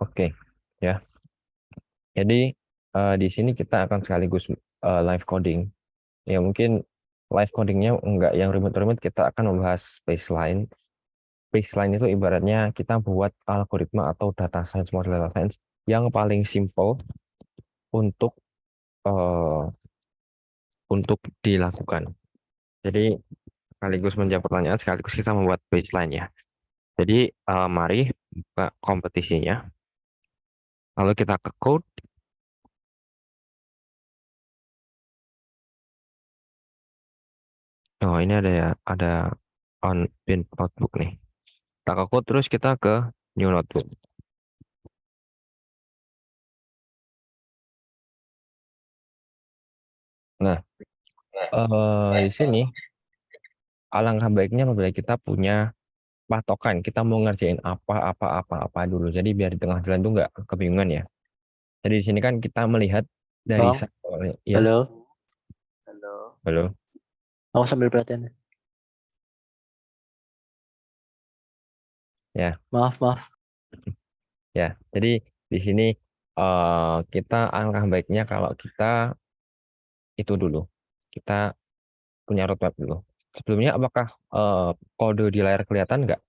Oke, ya. Jadi di sini kita akan sekaligus live coding. Ya mungkin live codingnya enggak yang rumit-rumit, kita akan membahas baseline. Baseline itu ibaratnya kita buat algoritma atau data science, model data science yang paling simple untuk eh, untuk dilakukan. Jadi sekaligus menjawab pertanyaan, sekaligus kita membuat baseline ya. Jadi mari buka kompetisinya. Lalu kita ke code. Oh ini ada ya, ada on bin notebook nih. Kita ke code terus kita ke new notebook. Nah, di sini alangkah baiknya apabila kita punya patokan, kita mau ngerjain apa dulu. Jadi biar di tengah jalan tuh nggak kebingungan ya. Jadi di sini kan kita melihat dari Bang, ya, halo. Halo. halo, Aku sambil perhatian. ya, Maaf, maaf. ya. Jadi di sini kita alangkah baiknya kalau kita itu dulu, kita punya roadmap dulu. Sebelumnya apakah kode di layar kelihatan nggak?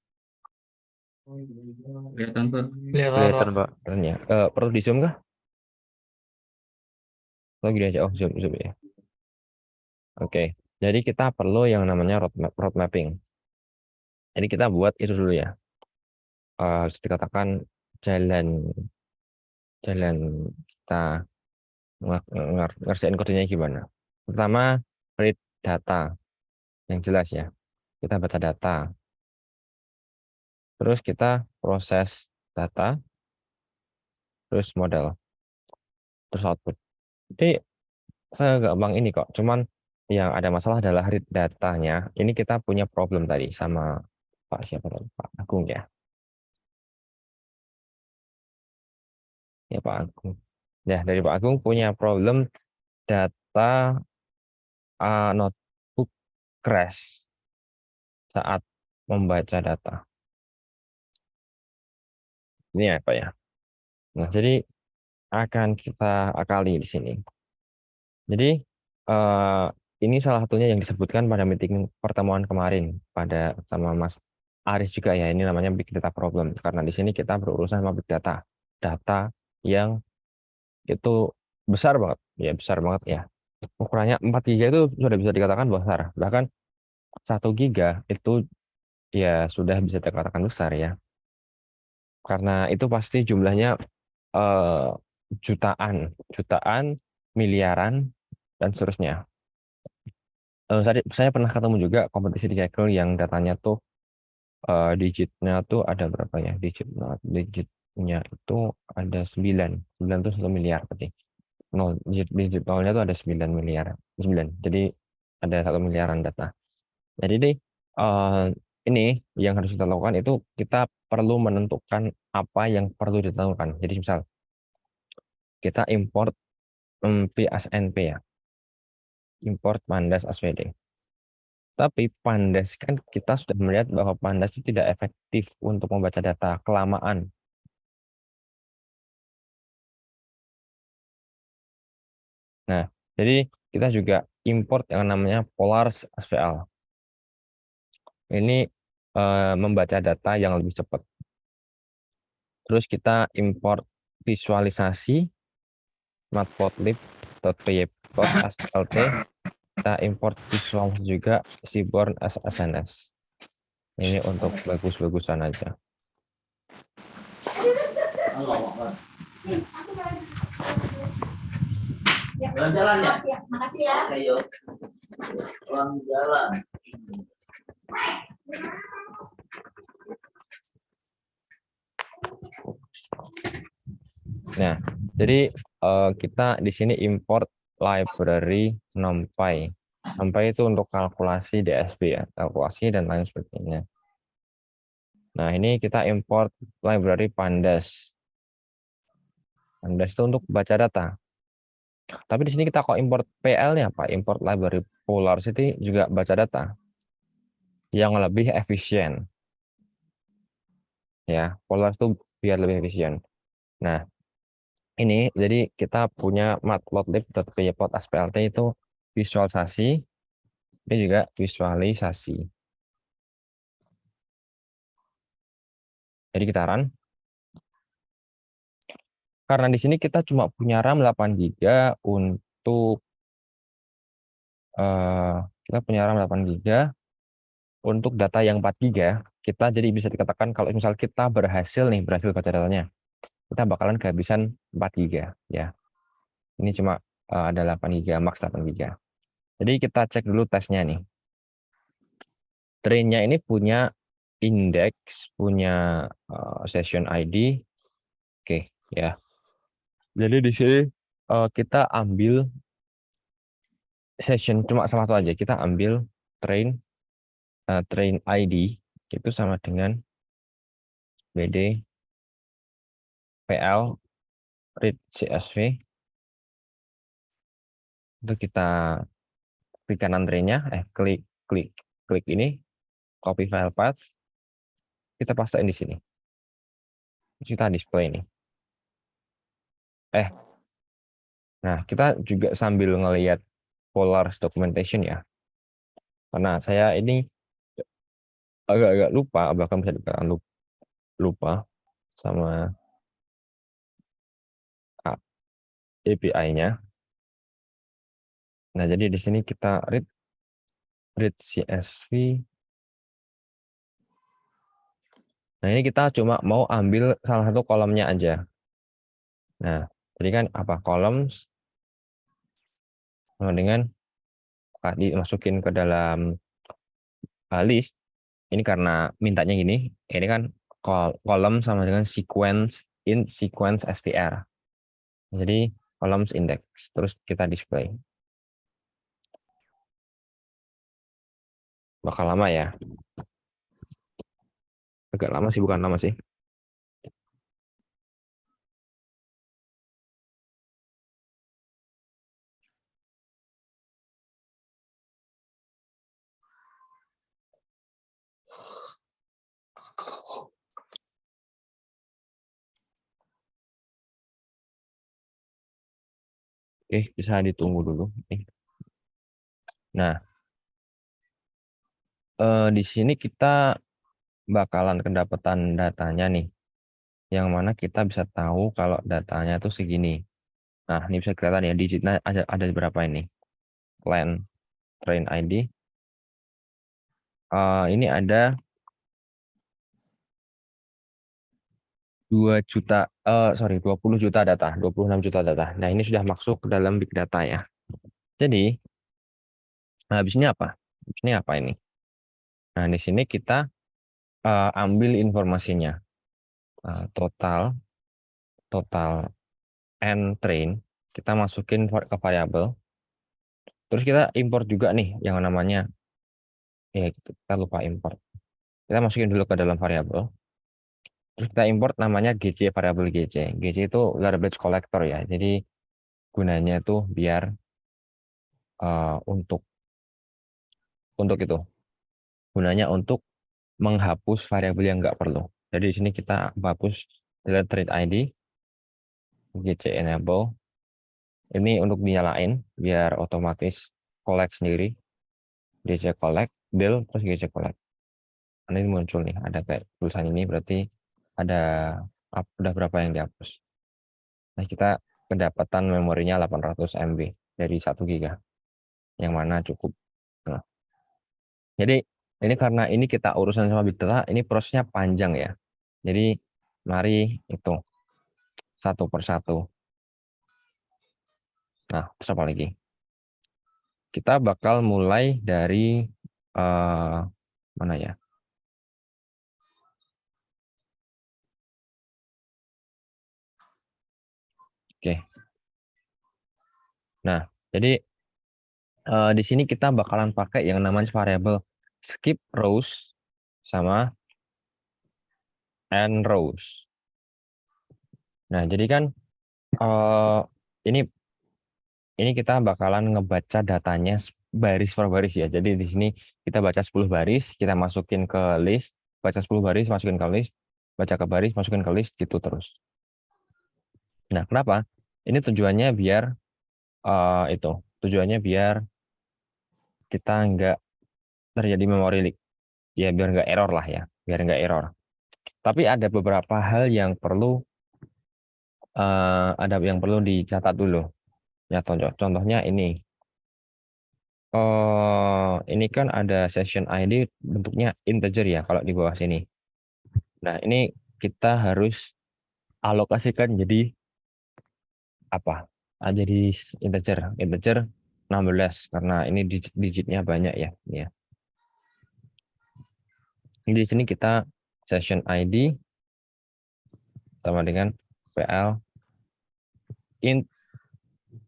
Kelihatan, Pak. Kelihatan Pak. Kelihatan ya. Perlu di zoom kah? Oh gini aja, oh zoom, zoom ya. Oke, jadi kita perlu yang namanya road mapping. Jadi kita buat itu dulu ya. Harus dikatakan jalan jalan kita ngerjain kodenya gimana. Pertama, read data yang jelas ya. Kita baca data. Terus kita proses data, terus model, terus output. Jadi saya gampang ini kok. Cuman yang ada masalah adalah read datanya. Ini kita punya problem tadi sama Pak siapa tadi? Pak Agung ya. Ya Pak Agung. Ya dari Pak Agung punya problem data notebook crash saat membaca data. Ini apa ya? Nah, jadi akan kita akali di sini. Jadi eh, ini salah satunya yang disebutkan pada meeting pertemuan kemarin pada sama Mas Aris juga ya. Ini namanya big data problem karena di sini kita berurusan sama big data, data yang itu besar banget ya. Ukurannya 4 giga itu sudah bisa dikatakan besar. Bahkan 1 giga itu ya sudah bisa dikatakan besar ya. Karena itu pasti jumlahnya eh, jutaan, jutaan, miliaran, dan seterusnya. Saya pernah ketemu juga kompetisi di Kaggle yang datanya tuh digitnya tuh ada berapa ya? Digitnya itu ada 9. 9 tuh 1 miliar berarti. Nol, digit nolnya tuh ada 9 miliar. 9. Jadi ada 1 miliaran data. Jadi eh, ini yang harus kita lakukan itu kita perlu menentukan apa yang perlu ditentukan. Jadi misal kita import PSNP ya, import Pandas ASVD. Tapi Pandas kan kita sudah melihat bahwa Pandas itu tidak efektif untuk membaca data kelamaan. Nah, jadi kita juga import yang namanya Polars SVL. Ini membaca data yang lebih cepat. Terus kita import visualisasi matplotlib.py.slt. Kita import visual juga Seaborn SSNS. Ini untuk bagus-bagusan aja. Jalan-jalan ya? Ya, makasih ya. Ayo. Jalan. Nah, jadi kita di sini import library NumPy. NumPy itu untuk kalkulasi DSP ya, kalkulasi dan lain sebagainya. Nah, ini kita import library Pandas. Pandas itu untuk baca data. Tapi di sini kita kok import PL-nya, Pak. Import library Polarcity juga baca data yang lebih efisien. Ya, Polar itu biar lebih efisien. Nah, ini jadi kita punya matplotlib.pyplot.splt itu visualisasi, ini juga visualisasi. Jadi kita run. Karena di sini kita cuma punya RAM 8 GB untuk kita punya RAM 8 GB untuk data yang 4 GB, kita jadi bisa dikatakan kalau misal kita berhasil baca datanya, kita bakalan kehabisan 4 GB ya. Ini cuma ada 8 GB, max 8 GB. Jadi kita cek dulu tesnya nih. Trainnya ini punya index, punya session ID. Oke, ya. Jadi di sini kita ambil session cuma salah satu aja. Kita ambil train ID itu sama dengan BD PL read CSV. Itu kita klik kanan trainnya, klik ini, copy file path, kita pastein di sini. Kita display ini. Nah, kita juga sambil ngelihat Polars documentation ya. Karena saya ini agak-agak lupa, bahkan bisa dikatakan lupa sama API-nya. Nah, jadi di sini kita read CSV. Nah, ini kita cuma mau ambil salah satu kolomnya aja. Nah, jadi kan apa? Columns sama dengan dimasukin ke dalam list. Ini karena mintanya gini, ini kan kolom sama dengan sequence str. Jadi columns index, terus kita display. Bakal lama ya. Agak lama sih, bukan lama sih. Oke, bisa ditunggu dulu. Nah, di sini kita bakalan kedapatan datanya nih. Yang mana kita bisa tahu kalau datanya itu segini. Nah, ini bisa kelihatan ya, digitnya ada berapa ini. Train ID. Ini ada 20 juta data, 26 juta data. Nah, ini sudah masuk ke dalam big data ya. Jadi, habisnya apa? Habisnya apa ini? Nah, di sini kita ambil informasinya. Total n train, kita masukin ke variabel. Terus kita import juga nih yang namanya, kita lupa import. Kita masukin dulu ke dalam variabel. Terus kita import namanya GC, variabel GC. GC itu garbage collector ya. Jadi gunanya itu biar untuk itu. Gunanya untuk menghapus variabel yang nggak perlu. Jadi di sini kita hapus delete train ID, GC enable. Ini untuk dinyalain biar otomatis collect sendiri. GC collect, del, terus GC collect. Ini muncul nih, ada kayak tulisan ini berarti ada udah berapa yang dihapus. Nah, kita kedapatan memorinya 800 MB dari 1 GB. Yang mana cukup. Nah, jadi ini karena ini kita urusan sama big data, ini prosesnya panjang ya. Jadi mari itu satu persatu. Nah, terus apa lagi? Kita bakal mulai dari mana ya? Oke. Nah, jadi di sini kita bakalan pakai yang namanya variabel skip rows sama end rows. Nah, jadi kan ini kita bakalan ngebaca datanya baris per baris ya. Jadi di sini kita baca 10 baris, kita masukin ke list, baca 10 baris, masukin ke list, baca ke baris, masukin ke list, gitu terus. Nah, kenapa? Ini tujuannya biar tujuannya biar kita nggak terjadi memory leak. Ya, biar nggak error lah ya, biar nggak error. Tapi ada beberapa hal yang perlu dicatat dulu. Ya, contohnya ini. Ini kan ada session ID bentuknya integer ya kalau di bawah sini. Nah, ini kita harus alokasikan jadi apa? Jadi integer 16 karena ini digitnya banyak ya. Ya. Di sini kita session ID sama dengan PL int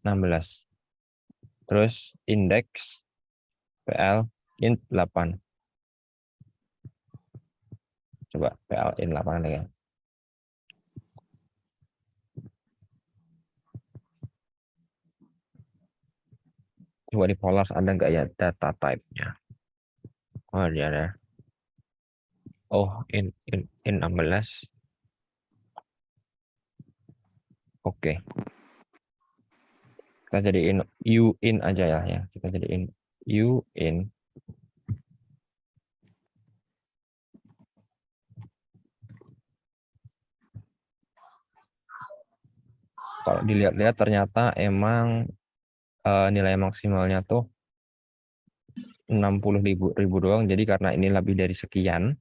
16. Terus index PL int 8. Coba PL int 8 lagi. Coba di Polars ada nggak ya data type-nya? Oh, dia ada. Oh, int 16. Oke. Kita jadiin uin aja ya. Kita jadiin uin. Kalau dilihat-lihat ternyata emang nilai maksimalnya tuh 60.000 doang. Jadi karena ini lebih dari sekian.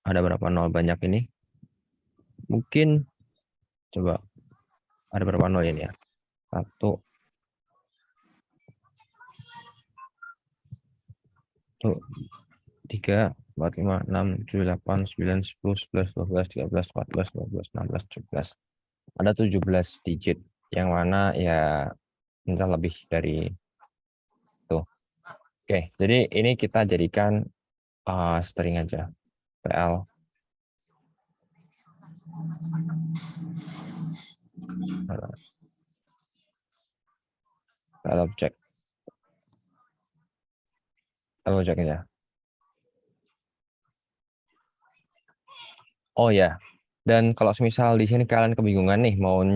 Ada berapa nol banyak ini? Mungkin coba ada berapa nol ini ya? 1, 3, 4, 5, 6, 7, 8, 9, 10, 11, 12, 13, 14, 15, 16, 17. Ada 17 digit. Yang mana ya entah lebih dari tuh. Oke, jadi ini kita jadikan string aja. PL. PL object. PL object aja. Oh ya. Dan kalau misal di sini kalian kebingungan nih mau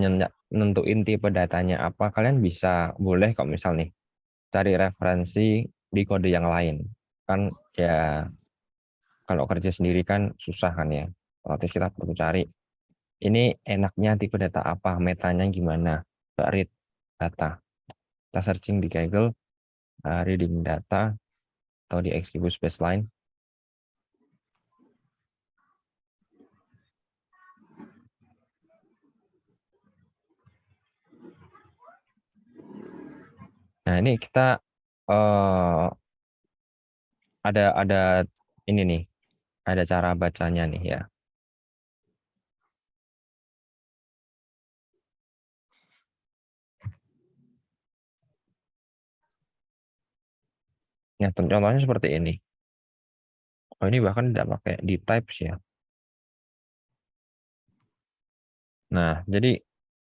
nentuin tipe datanya apa, kalian boleh kalau misal nih cari referensi di kode yang lain. Kan ya kalau kerja sendiri kan susah kan ya. Otomatis kita perlu cari ini enaknya tipe data apa, metanya gimana, read data. Kita searching di Kaggle, reading data atau di XGBoost baseline. Nah, ini kita ada ini nih, ada cara bacanya nih ya. Nah, contohnya seperti ini. Oh, ini bahkan tidak pakai di types ya. Nah, jadi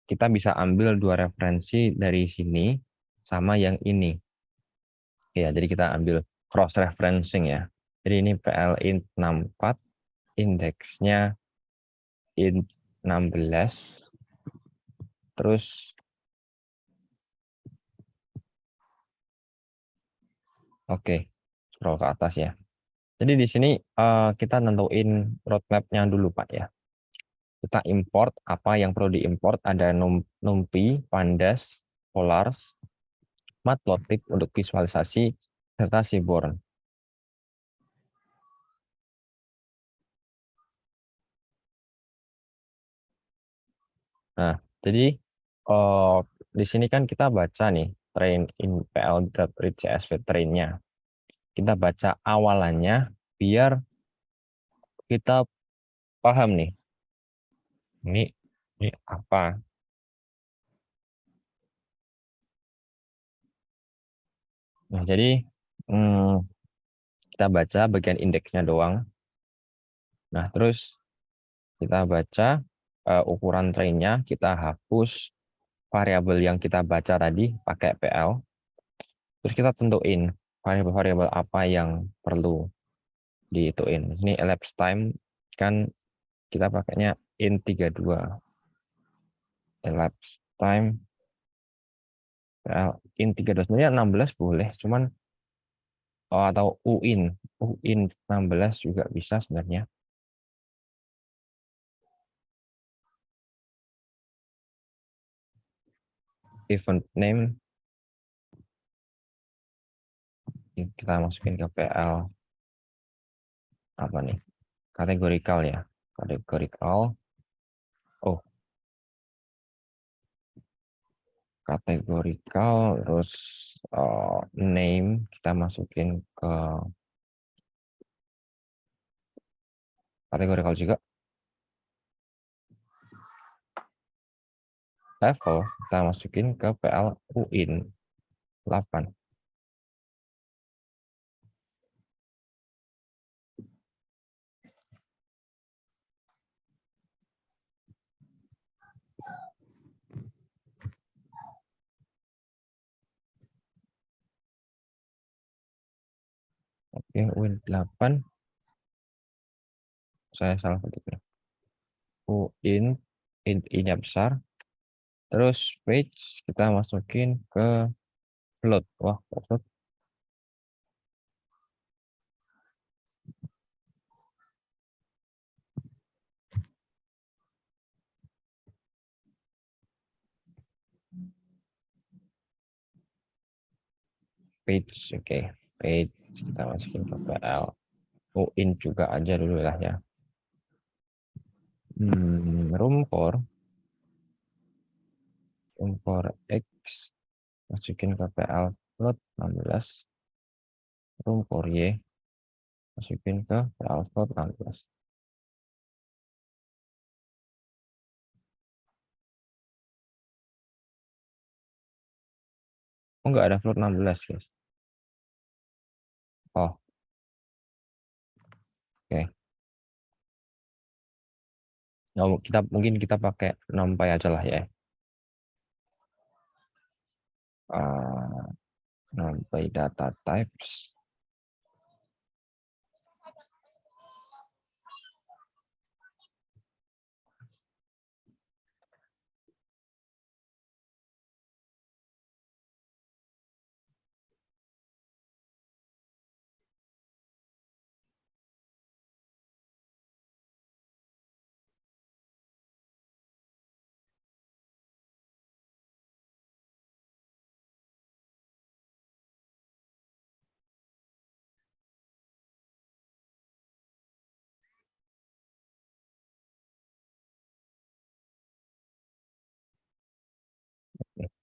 kita bisa ambil dua referensi dari sini sama yang ini. Ya, jadi kita ambil cross referencing ya. Jadi ini PL int 64, indeksnya int 16. Terus oke, scroll ke atas ya. Jadi di sini kita nentuin roadmap-nya dulu Pak ya. Kita import apa yang perlu diimport, ada NumPy, Pandas, Polars, Matplotlib untuk visualisasi serta Seaborn. Nah, jadi di sini kan kita baca nih train in pl.read.csv trainnya. Kita baca awalannya biar kita paham nih. Ini apa? Nah, jadi kita baca bagian indeksnya doang. Nah, terus kita baca ukuran trainnya, kita hapus variabel yang kita baca tadi pakai PL. Terus kita tentuin variabel-variabel apa yang perlu dihituin. Ini elapsed time kan kita pakainya int 32 elapsed time int 32 sebenarnya 16 boleh, cuman atau uin 16 juga bisa sebenarnya. Event name kita masukin ke PL apa nih, kategorikal ya, kategorikal. Oh, kategorikal, terus name kita masukin ke kategorikal juga. Level kita masukin ke PL uin 8. Oke, uin 8. Saya salah ketiknya. Uin int-nya besar. Terus page kita masukin ke float. Wah, float. Page, oke. Page kita masukin ke PL. Uin juga aja dulu lah ya. Room core X masukin ke PL float 16. Room core Y masukin ke PL float 16. Oh, nggak ada float 16, guys. Oh, oke. Oh, mungkin kita pakai numpy aja lah ya. Numpy data types.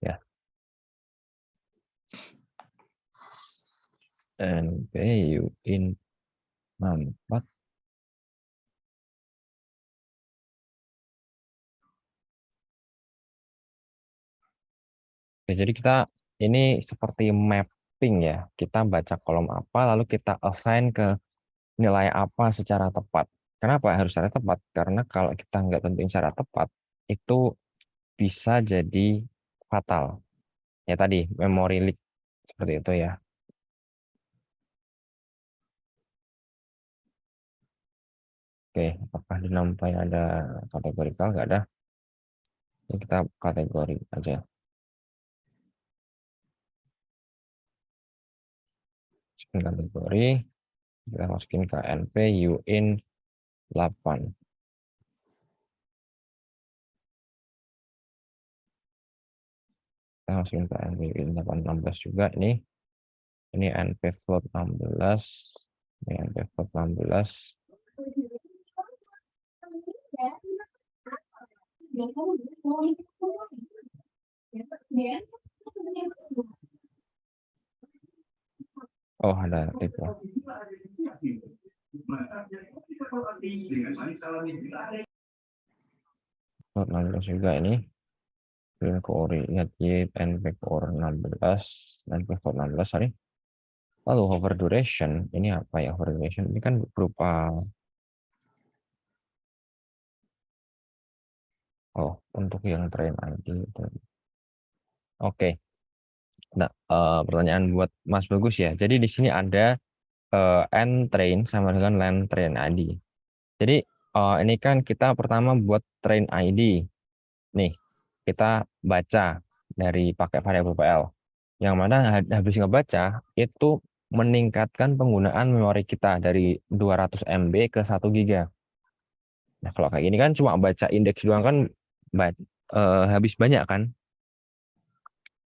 Ya. And value in 64. Oke, jadi kita ini seperti mapping ya. Kita baca kolom apa, lalu kita assign ke nilai apa secara tepat. Kenapa harus secara tepat? Karena kalau kita nggak tentuin secara tepat, itu bisa jadi fatal. Ya tadi, memory leak. Seperti itu ya. Oke, apakah di numpy ada kategorikal? Nggak ada. Ini kita kategori aja. Masukin kategori. Kita masukin ke np uin 8. Kita masukin ke np uin 8 16 juga ini. Ini np float 16. Ini np float 16. Oh, ada tipe. Float 16 juga ini. Core ingat y np core 16, np float 16 sorry. Lalu hover duration ini apa ya? Hover duration ini kan berupa untuk yang train ID. Oke. Nah, pertanyaan buat Mas Bagus ya. Jadi di sini ada n train sama dengan len train ID. Jadi Ini kan kita pertama buat train ID. Nih, kita baca dari pakai variabel PL. Yang mana habis ngebaca, itu meningkatkan penggunaan memori kita dari 200 MB ke 1 GB. Nah, kalau kayak gini kan cuma baca indeks doang kan habis banyak kan.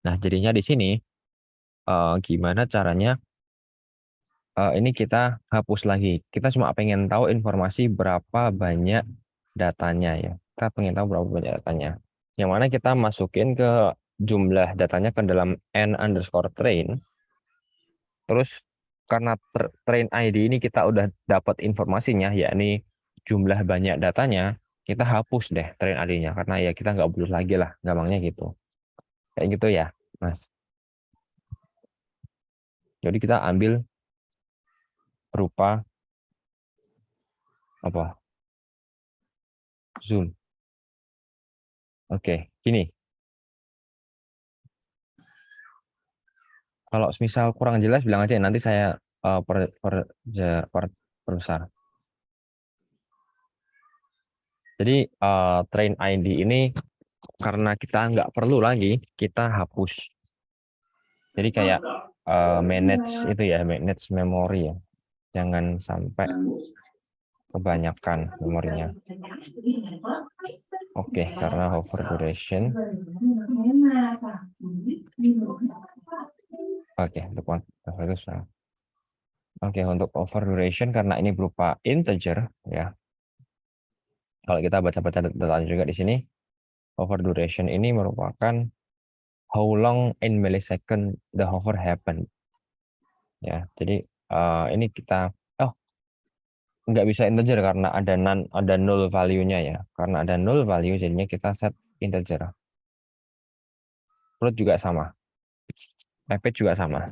Nah, jadinya di sini gimana caranya ini kita hapus lagi. Kita cuma pengen tahu informasi berapa banyak datanya ya. Kita pengen tahu berapa banyak datanya. Yang mana kita masukin ke jumlah datanya ke dalam n_train. Terus karena train ID ini kita udah dapat informasinya, yakni jumlah banyak datanya, kita hapus deh train ID-nya. Karena ya kita nggak butuh lagi lah, gampangnya gitu. Kayak gitu ya, Mas. Jadi kita ambil berupa apa? Zoom. Oke, gini. Kalau misal kurang jelas bilang aja nanti saya perbesar. Jadi train ID ini karena kita nggak perlu lagi, kita hapus. Jadi kayak manage itu ya, manage memori ya. Jangan sampai kebanyakan memorinya. Oke, karena hover duration. Oke, untuk Oke, untuk over duration karena ini berupa integer ya. Kalau kita baca-baca datanya juga di sini, over duration ini merupakan how long in millisecond the hover happen. Ya, jadi ini kita nggak bisa integer karena ada null value-nya ya. Karena ada null value jadinya kita set integer. Float juga sama. Method juga sama.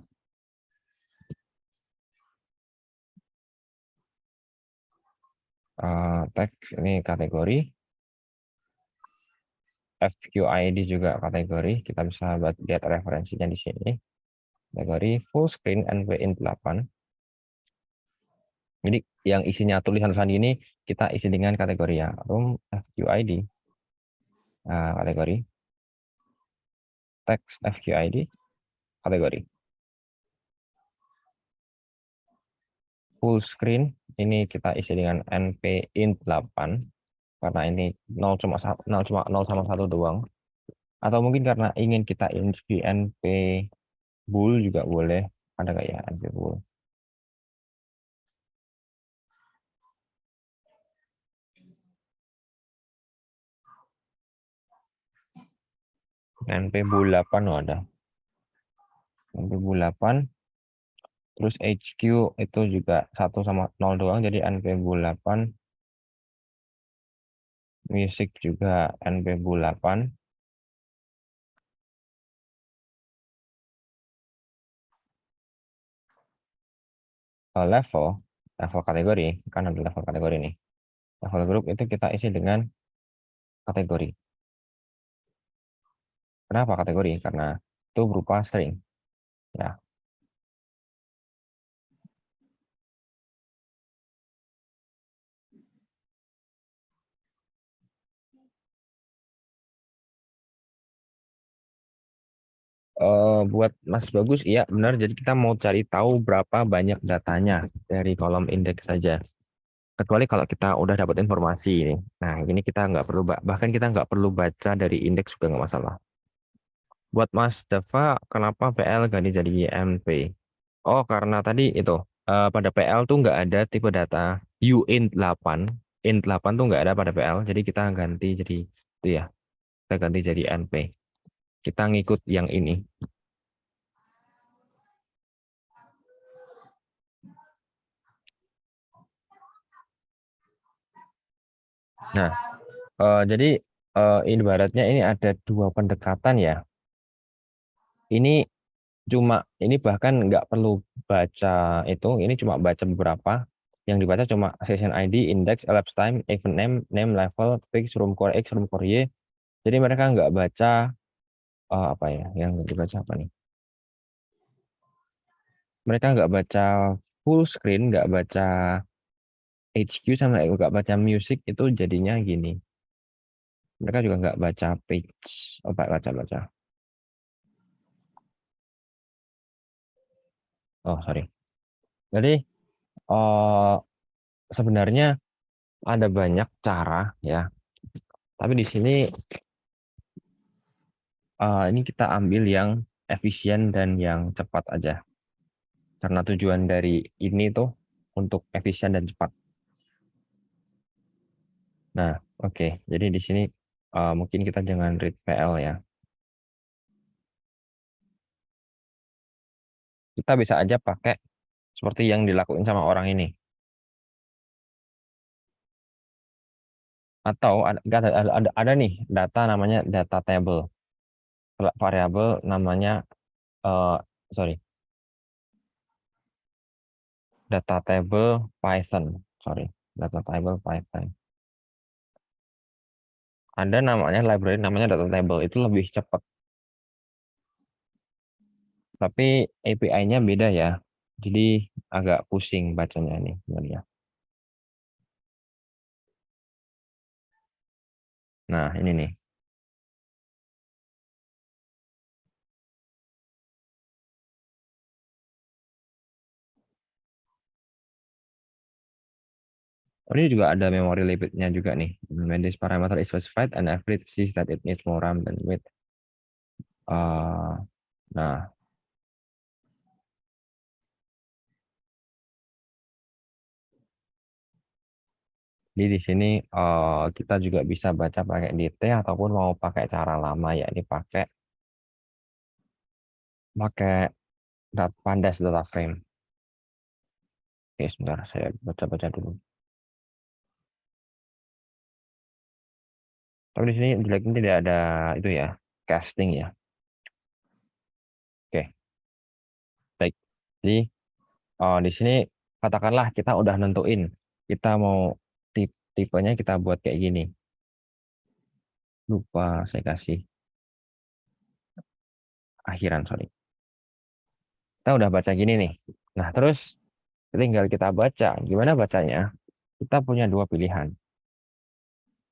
Tag ini kategori. FQID juga kategori. Kita bisa lihat referensinya di sini. Kategori full screen NVINT8. Jadi yang isinya tulisan-tulisan ini kita isi dengan kategori ya. Room FQID. Kategori. Text FQID. Kategori. Full screen ini kita isi dengan NVINT8 karena ini 0 sama 1 doang. Atau mungkin karena ingin kita isi NP bool juga boleh. Ada nggak ya NP bool? NP bool 8 ada. NP bool 8. Terus HQ itu juga 1 sama 0 doang jadi NP bool 8. Music juga NP bool 8. Level kategori kan ada level kategori nih. Level group itu kita isi dengan kategori. Kenapa kategori? Karena itu berupa string. Ya. Buat Mas Bagus, iya benar. Jadi kita mau cari tahu berapa banyak datanya dari kolom indeks saja. Kecuali kalau kita udah dapat informasi ini. Nah, ini kita nggak perlu, bahkan kita nggak perlu baca dari indeks juga nggak masalah. Buat Mas Dava, kenapa PL ganti jadi YMP? Oh, karena tadi itu pada PL tuh nggak ada tipe data uint8. int8 tuh nggak ada pada PL, jadi kita ganti jadi itu ya. Kita ganti jadi NP. Kita ngikut yang ini. Nah, jadi ibaratnya ini ada dua pendekatan ya. Ini bahkan nggak perlu baca itu. Ini cuma baca beberapa. Yang dibaca cuma session ID, index, elapsed time, event name, name, level, fix, room core X, room core Y. Jadi mereka nggak baca apa ya? Yang dibaca apa nih? Mereka nggak baca full screen, nggak baca HQ sama nggak baca music itu jadinya gini. Mereka juga nggak baca page. Oh, baca. Oh, sorry. Jadi, eh sebenarnya ada banyak cara ya. Tapi di sini ini kita ambil yang efisien dan yang cepat aja. Karena tujuan dari ini tuh untuk efisien dan cepat. Nah, oke. Jadi di sini mungkin kita jangan read PL ya. Kita bisa aja pakai seperti yang dilakuin sama orang ini. Atau ada nih data namanya data table. Variabel namanya eh sorry, data table Python. Sorry, data table Python. Ada namanya library namanya data table, itu lebih cepat. Tapi API-nya beda ya. Jadi agak pusing bacanya nih sebenarnya. Nah, ini nih. Oh, ini juga ada memory limitnya juga nih. When this parameter is specified and average sees that it needs more RAM than width. Nah, di sini kita juga bisa baca pakai DT ataupun mau pakai cara lama ya ini pakai pandas data frame. Oke, sebentar saya baca-baca dulu. Tapi di sini jeleknya tidak ada itu ya, casting ya. Oke, baik. Jadi di sini katakanlah kita udah nentuin kita mau tipenya kita buat kayak gini. Lupa saya kasih akhiran, sorry. Kita udah baca gini nih. Nah, terus tinggal kita baca. Gimana bacanya? Kita punya dua pilihan.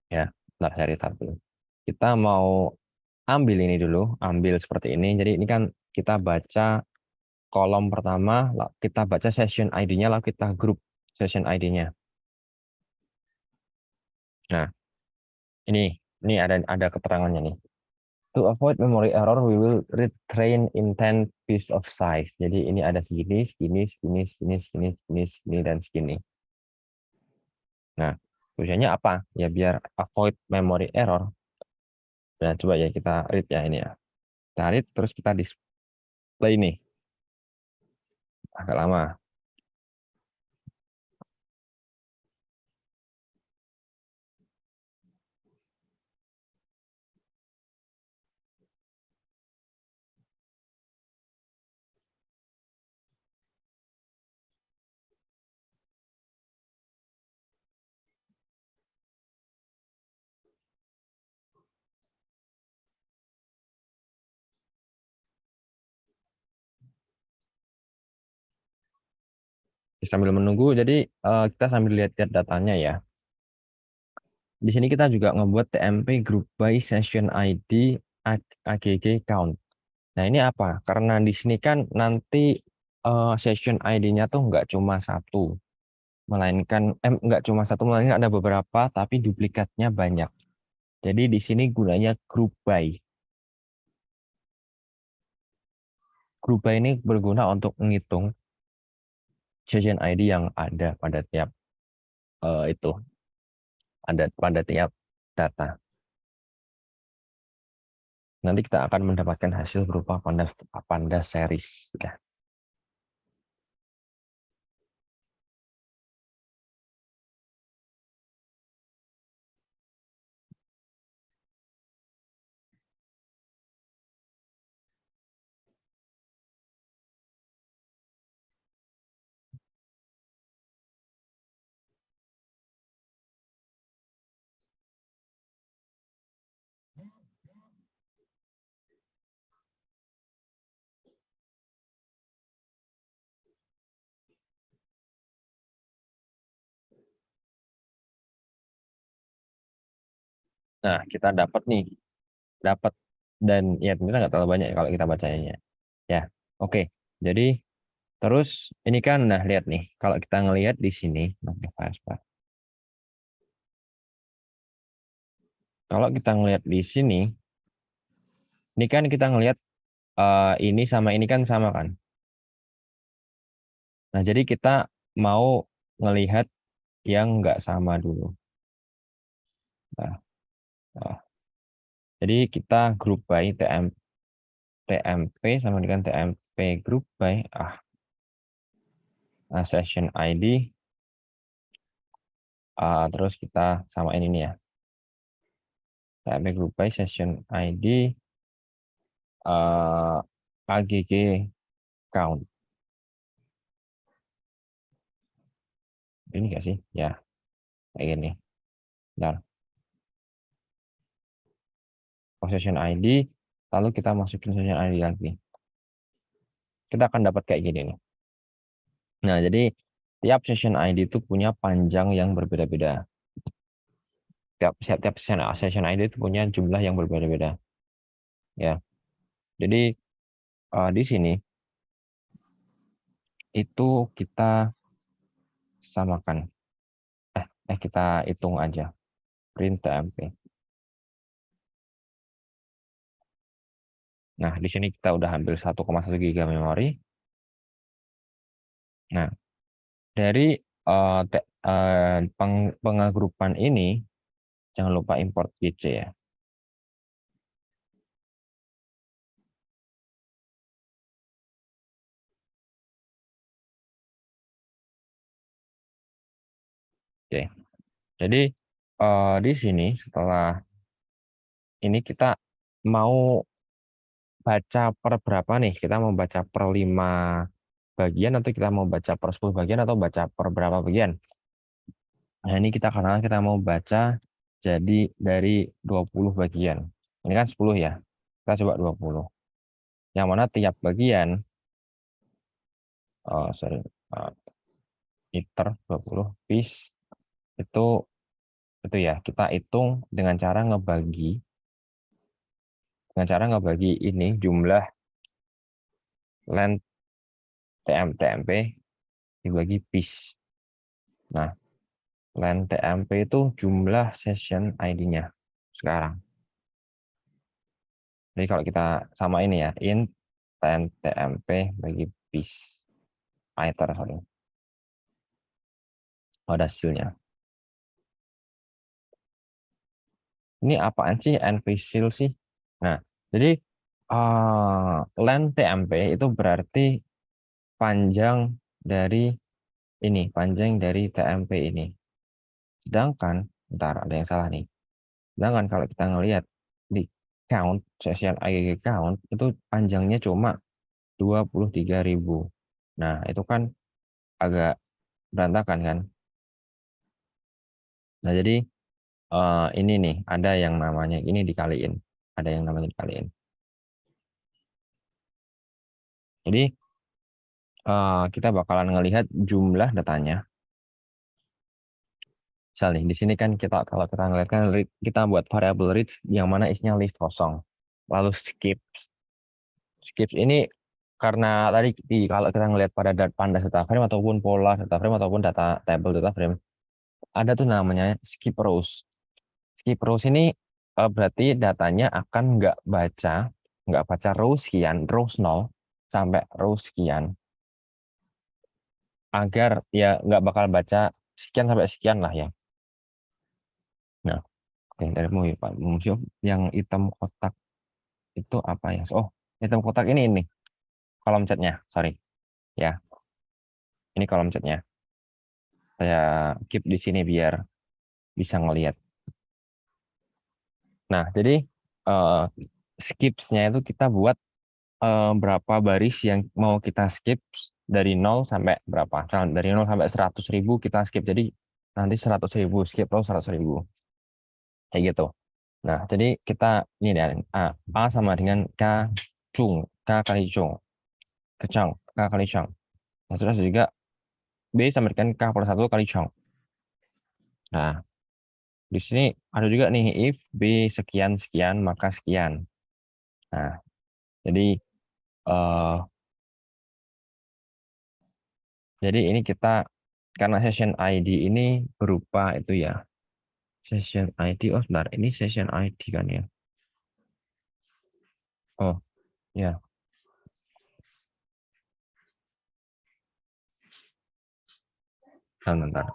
Ya, nah saya restart dulu. Kita mau ambil ini dulu, ambil seperti ini. Jadi ini kan kita baca kolom pertama, kita baca session ID-nya, lalu kita grup session ID-nya. Nah, ini ada keterangannya nih. To avoid memory error, we will retrain intent piece of size. Jadi ini ada segini, segini, segini, segini, segini, segini, segini, dan segini. Nah, tujuannya apa? Ya biar avoid memory error. Nah, coba ya kita read ya ini ya. Kita read, terus kita display nih. Agak lama. Sambil menunggu, jadi kita sambil lihat-lihat datanya ya. Di sini kita juga ngebuat TMP group by session ID AGG count. Nah, ini apa? Karena di sini kan nanti session ID-nya tuh nggak cuma satu, melainkan ada beberapa, tapi duplikatnya banyak. Jadi di sini gunanya group by. Group by ini berguna untuk menghitung session ID yang ada pada tiap itu, ada pada tiap data. Nanti kita akan mendapatkan hasil berupa pandas series. Ya. Nah, kita dapat nih, dapat, dan ya ternyata nggak terlalu banyak kalau kita bacanya. Ya, oke. Jadi terus ini kan, nah lihat nih, kalau kita ngelihat di sini, kalau kita ngelihat di sini, ini kan kita ngelihat ini sama ini kan sama kan. Nah, jadi kita mau ngelihat yang nggak sama dulu. Nah, nah, jadi kita group by TMP sama dengan TMP group by session ID. Terus kita samain ini ya. TMP group by session ID AGG count. Ini nggak sih? Ya, kayak gini. Bentar. Session ID, lalu kita masukin session ID lagi. Kita akan dapat kayak gini nih. Nah, jadi tiap session ID itu punya panjang yang berbeda-beda. Tiap session ID itu punya jumlah yang berbeda-beda. Ya. Jadi di sini itu kita samakan. Kita hitung aja. Print TMP. Nah, di sini kita udah ambil 1,1 GB memori. Nah, dari pengagrupan ini, jangan lupa import GC ya. Oke. Jadi di sini setelah ini kita mau baca per berapa nih? Kita mau baca per 5 bagian atau kita mau baca per 10 bagian atau baca per berapa bagian? Nah, ini karena kita mau baca jadi dari 20 bagian. Ini kan 10 ya. Kita coba 20. Yang mana tiap bagian iter 20 piece itu ya, kita hitung dengan cara ngebagi ini jumlah length TMP dibagi piece. Nah, length TMP itu jumlah session ID-nya sekarang. Jadi kalau kita sama ini ya, int length TMP bagi piece iter, sorry. Ada hasilnya. Ini apaan sih nvsil sih? Nah, jadi length TMP itu berarti panjang dari TMP ini. Sedangkan, bentar, ada yang salah nih. Sedangkan kalau kita ngelihat di count, session AGG count, itu panjangnya cuma 23.000. Nah, itu kan agak berantakan kan. Nah, jadi ini nih, ada yang namanya, ini dikaliin. Ada yang namanya dikaliin. Jadi, kita bakalan ngelihat jumlah datanya. Misalnya di sini kan kalau kita ngelihat kan kita buat variable read yang mana isinya list kosong. Lalu skips ini karena tadi kalau kita ngelihat pada pandas data frame ataupun pola data frame ataupun data table data frame, ada tuh namanya skip rows. Skip rows ini berarti datanya akan nggak baca row sekian, row 0 sampai row sekian, agar ya nggak bakal baca sekian sampai sekian lah ya. Nah, dari museum yang hitam kotak itu apa ya? Oh, hitam kotak ini kolom chatnya, sorry ya. Ini kolom chatnya. Saya keep di sini biar bisa ngelihat. Nah, jadi skipsnya itu kita buat berapa baris yang mau kita skip dari 0 sampai berapa. Dari 0 sampai 100.000 kita skip. Jadi nanti 100.000 skip row 100.000. Kayak gitu. Nah, jadi kita ini ya, A sama dengan K kali Chung. Kecang, K kali Chang. Nah, terus juga B sama dengan K per 1 kali Chang. Nah, Di sini ada juga nih, if B sekian sekian maka sekian. Nah, jadi ini kita karena session ID ini berupa itu ya. Session ID, oh sebentar, ini session ID kan ya. Oh, ya. Bentar.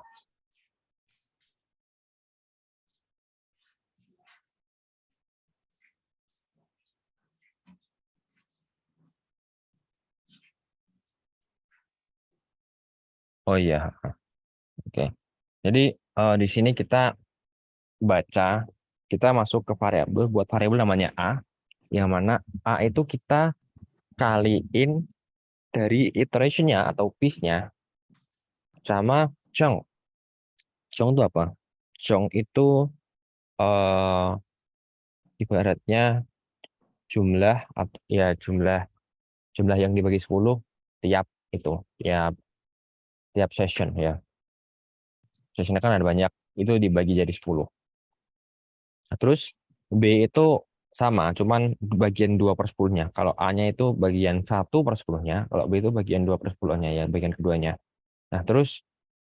Oh iya, oke. Jadi di sini kita baca, kita masuk ke variabel, buat variabel namanya A, yang mana A itu kita kaliin dari iteration-nya atau piece-nya sama Chong. Chong itu apa? Chong itu eh ibaratnya jumlah atau ya jumlah yang dibagi 10 tiap itu, tiap tiap session ya. Sessionnya kan ada banyak, itu dibagi jadi 10. Nah, terus B itu sama, cuman bagian 2/10-nya. Kalau A-nya itu bagian 1/10-nya, kalau B itu bagian 2/10-nya ya, bagian keduanya. Nah, terus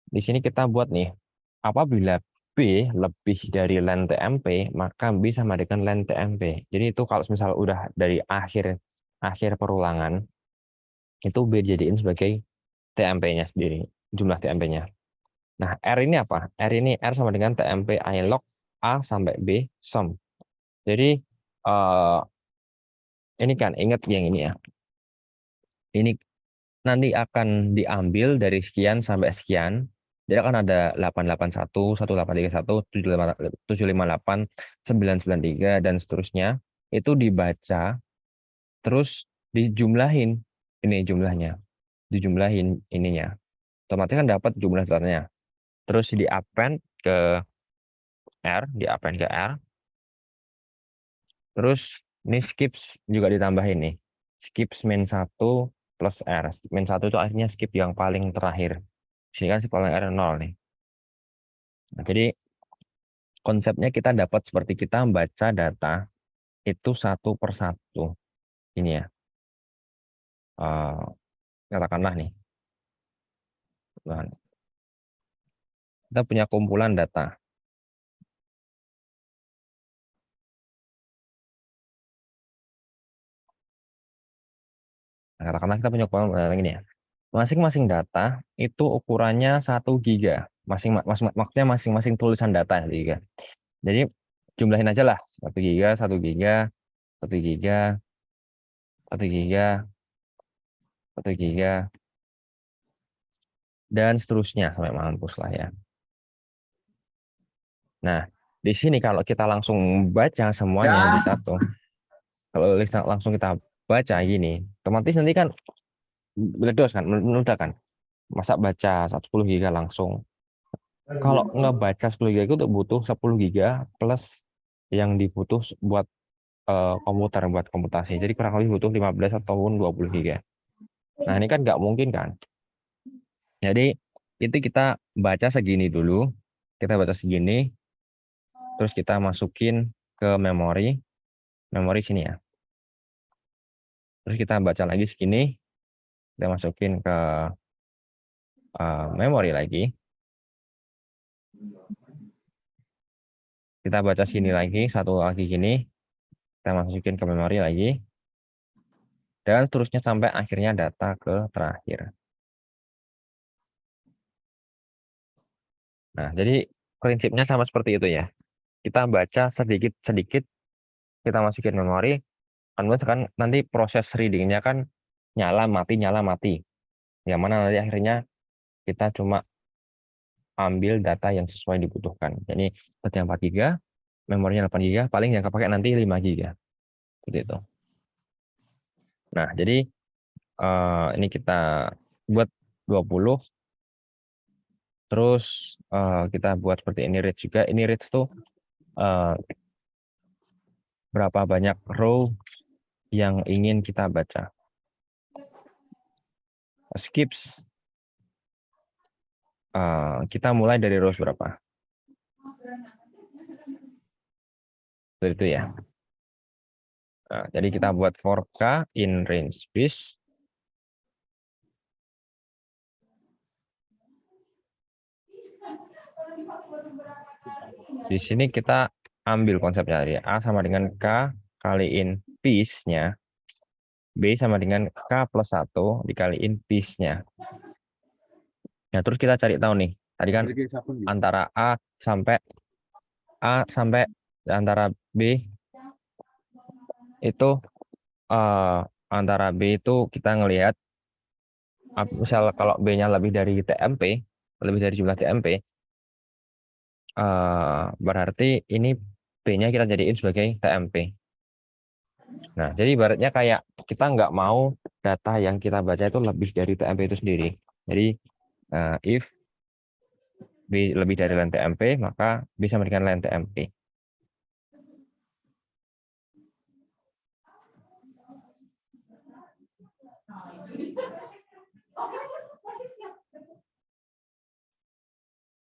di sini kita buat nih, apabila B lebih dari len TMP, maka B sama dengan len TMP. Jadi itu kalau misal udah dari akhir perulangan, itu B dijadiin sebagai TMP-nya sendiri, jumlah TMP-nya. Nah, R ini apa? R ini R sama dengan TMP I log A sampai B sum. Jadi ini kan ingat yang ini ya. Ini nanti akan diambil dari sekian sampai sekian. Jadi akan ada 881, 1831, 758, 993 dan seterusnya. Itu dibaca terus dijumlahin. Ini jumlahnya. Dijumlahin ininya. Otomatis kan dapat jumlah totalnya. Terus di-append ke R, di-append ke R. Terus ini skips juga ditambahin nih. Skips min 1 plus R. Min 1 itu artinya skip yang paling terakhir. Sini kan si paling R 0 nih. Nah, jadi konsepnya kita dapat seperti kita membaca data itu satu per satu. Ini ya. Katakanlah nih. Nah, kita punya kumpulan data. Nah, katakanlah kita punya kumpulan data ini ya. Masing-masing data itu ukurannya 1 giga. Maksudnya masing-masing tulisan data 1 giga. Jadi jumlahin aja lah. 1 giga, 1 giga, 1 giga, 1 giga, 1 giga, dan seterusnya sampai mampus lah ya. Nah, di sini kalau kita langsung baca semuanya di satu, kalau langsung kita baca gini, otomatis nanti kan meledos kan, meledak kan. Masa baca 10 giga langsung. Kalau ngebaca 10 giga itu butuh 10 giga plus yang dibutuh buat komputer, buat komputasi. Jadi kurang lebih butuh 15 ataupun 20 giga. Nah, ini kan nggak mungkin kan. Jadi itu kita baca segini dulu, kita baca segini, terus kita masukin ke memori sini ya. Terus kita baca lagi segini, kita masukin ke memori lagi. Kita baca sini lagi, satu lagi gini, kita masukin ke memori lagi. Dan seterusnya sampai akhirnya data ke terakhir. Nah, jadi prinsipnya sama seperti itu ya. Kita baca sedikit-sedikit, kita masukin memori, kan nanti proses reading-nya kan nyala mati. Yang mana nanti akhirnya kita cuma ambil data yang sesuai dibutuhkan. Jadi seperti 4 giga, memorinya 8 giga, paling yang kepake nanti 5 giga. Seperti itu. Nah, jadi ini kita buat 20. Terus kita buat seperti ini reach juga. Ini reach tuh berapa banyak row yang ingin kita baca. Skips. Kita mulai dari rows berapa? Seperti itu ya. Nah, jadi kita buat for K in range bis. Di sini kita ambil konsepnya dari A sama dengan K kaliin bis-nya. B sama dengan K plus 1 dikaliin bis-nya. Nah, terus kita cari tahu nih. Tadi kan antara A sampai antara B itu antara B itu kita ngelihat misal kalau B-nya lebih dari TMP, lebih dari jumlah TMP, berarti ini B-nya kita jadiin sebagai TMP. Nah, jadi ibaratnya kayak kita nggak mau data yang kita baca itu lebih dari TMP itu sendiri. Jadi if B lebih dari len TMP, maka B sama dengan len TMP.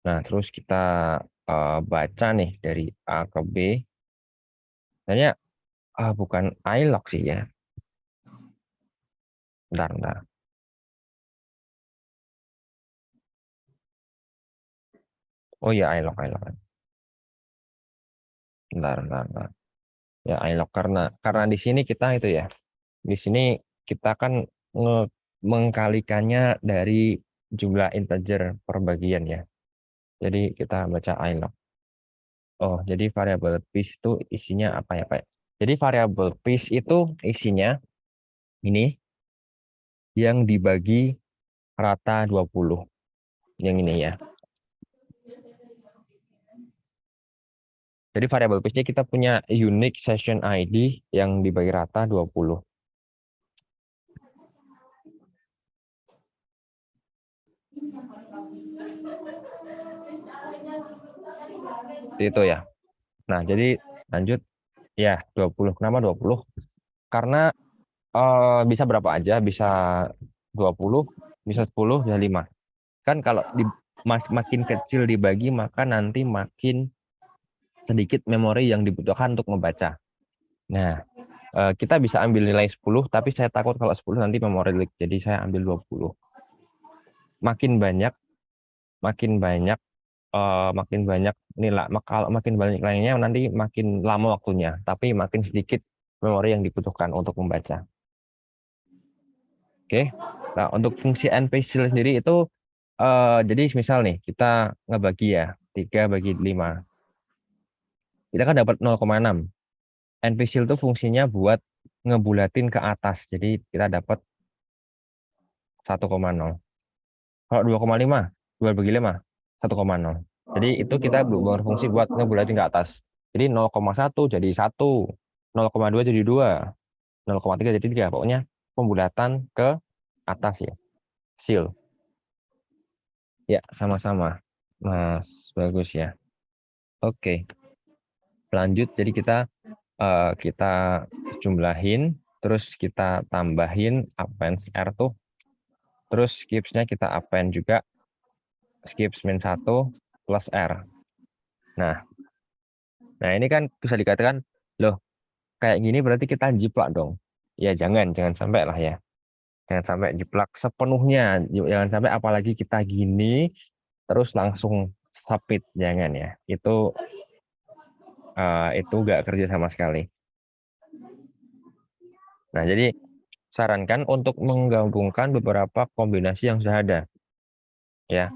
Nah, terus kita baca nih dari A ke B. Sebenarnya bukan iLog sih ya. Bentar. Oh iya, iLog. Bentar. Ya, iLog karena di sini kita itu ya. Di sini kita kan mengkalikannya dari jumlah integer per bagian ya. Jadi kita baca iLog. Oh, jadi variabel piece itu isinya apa ya, Pak? Jadi variabel piece itu isinya ini yang dibagi rata 20. Yang ini ya. Jadi variabel piece-nya kita punya unique session ID yang dibagi rata 20. Itu ya. Nah, jadi lanjut ya 20. Kenapa 20? Karena bisa berapa aja, bisa 20, bisa 10, bisa 5. Kan kalau makin kecil dibagi, maka nanti makin sedikit memori yang dibutuhkan untuk membaca. Nah, kita bisa ambil nilai 10, tapi saya takut kalau 10 nanti memori leak. Jadi saya ambil 20. Makin banyak nilai, kalau makin banyak nilainya nanti makin lama waktunya, tapi makin sedikit memori yang dibutuhkan untuk membaca. Oke. Nah, untuk fungsi npsil sendiri itu jadi misal nih kita ngebagi ya 3 bagi 5. Kita kan dapat 0,6. npsil itu fungsinya buat ngebulatin ke atas. Jadi kita dapat 1,0. Kalau 2,5, 2 bagi 5, 1,0. Jadi itu kita berfungsi buat ngebulatin ke atas. Jadi 0,1 jadi 1, 0,2 jadi 2, 0,3 jadi 3. Pokoknya pembulatan ke atas ya. Sil. Ya, sama-sama. Mas, bagus ya. Oke. Lanjut, jadi kita jumlahin, terus kita tambahin append R tuh. Terus skips-nya kita append juga skips min 1 plus R. Nah, ini kan bisa dikatakan, loh, kayak gini berarti kita jiplak dong. Ya, jangan sampai lah ya. Jangan sampai jiplak sepenuhnya. Jangan sampai apalagi kita gini, terus langsung submit. Jangan ya. Itu nggak kerja sama sekali. Nah, jadi sarankan untuk menggabungkan beberapa kombinasi yang sudah ada. Ya.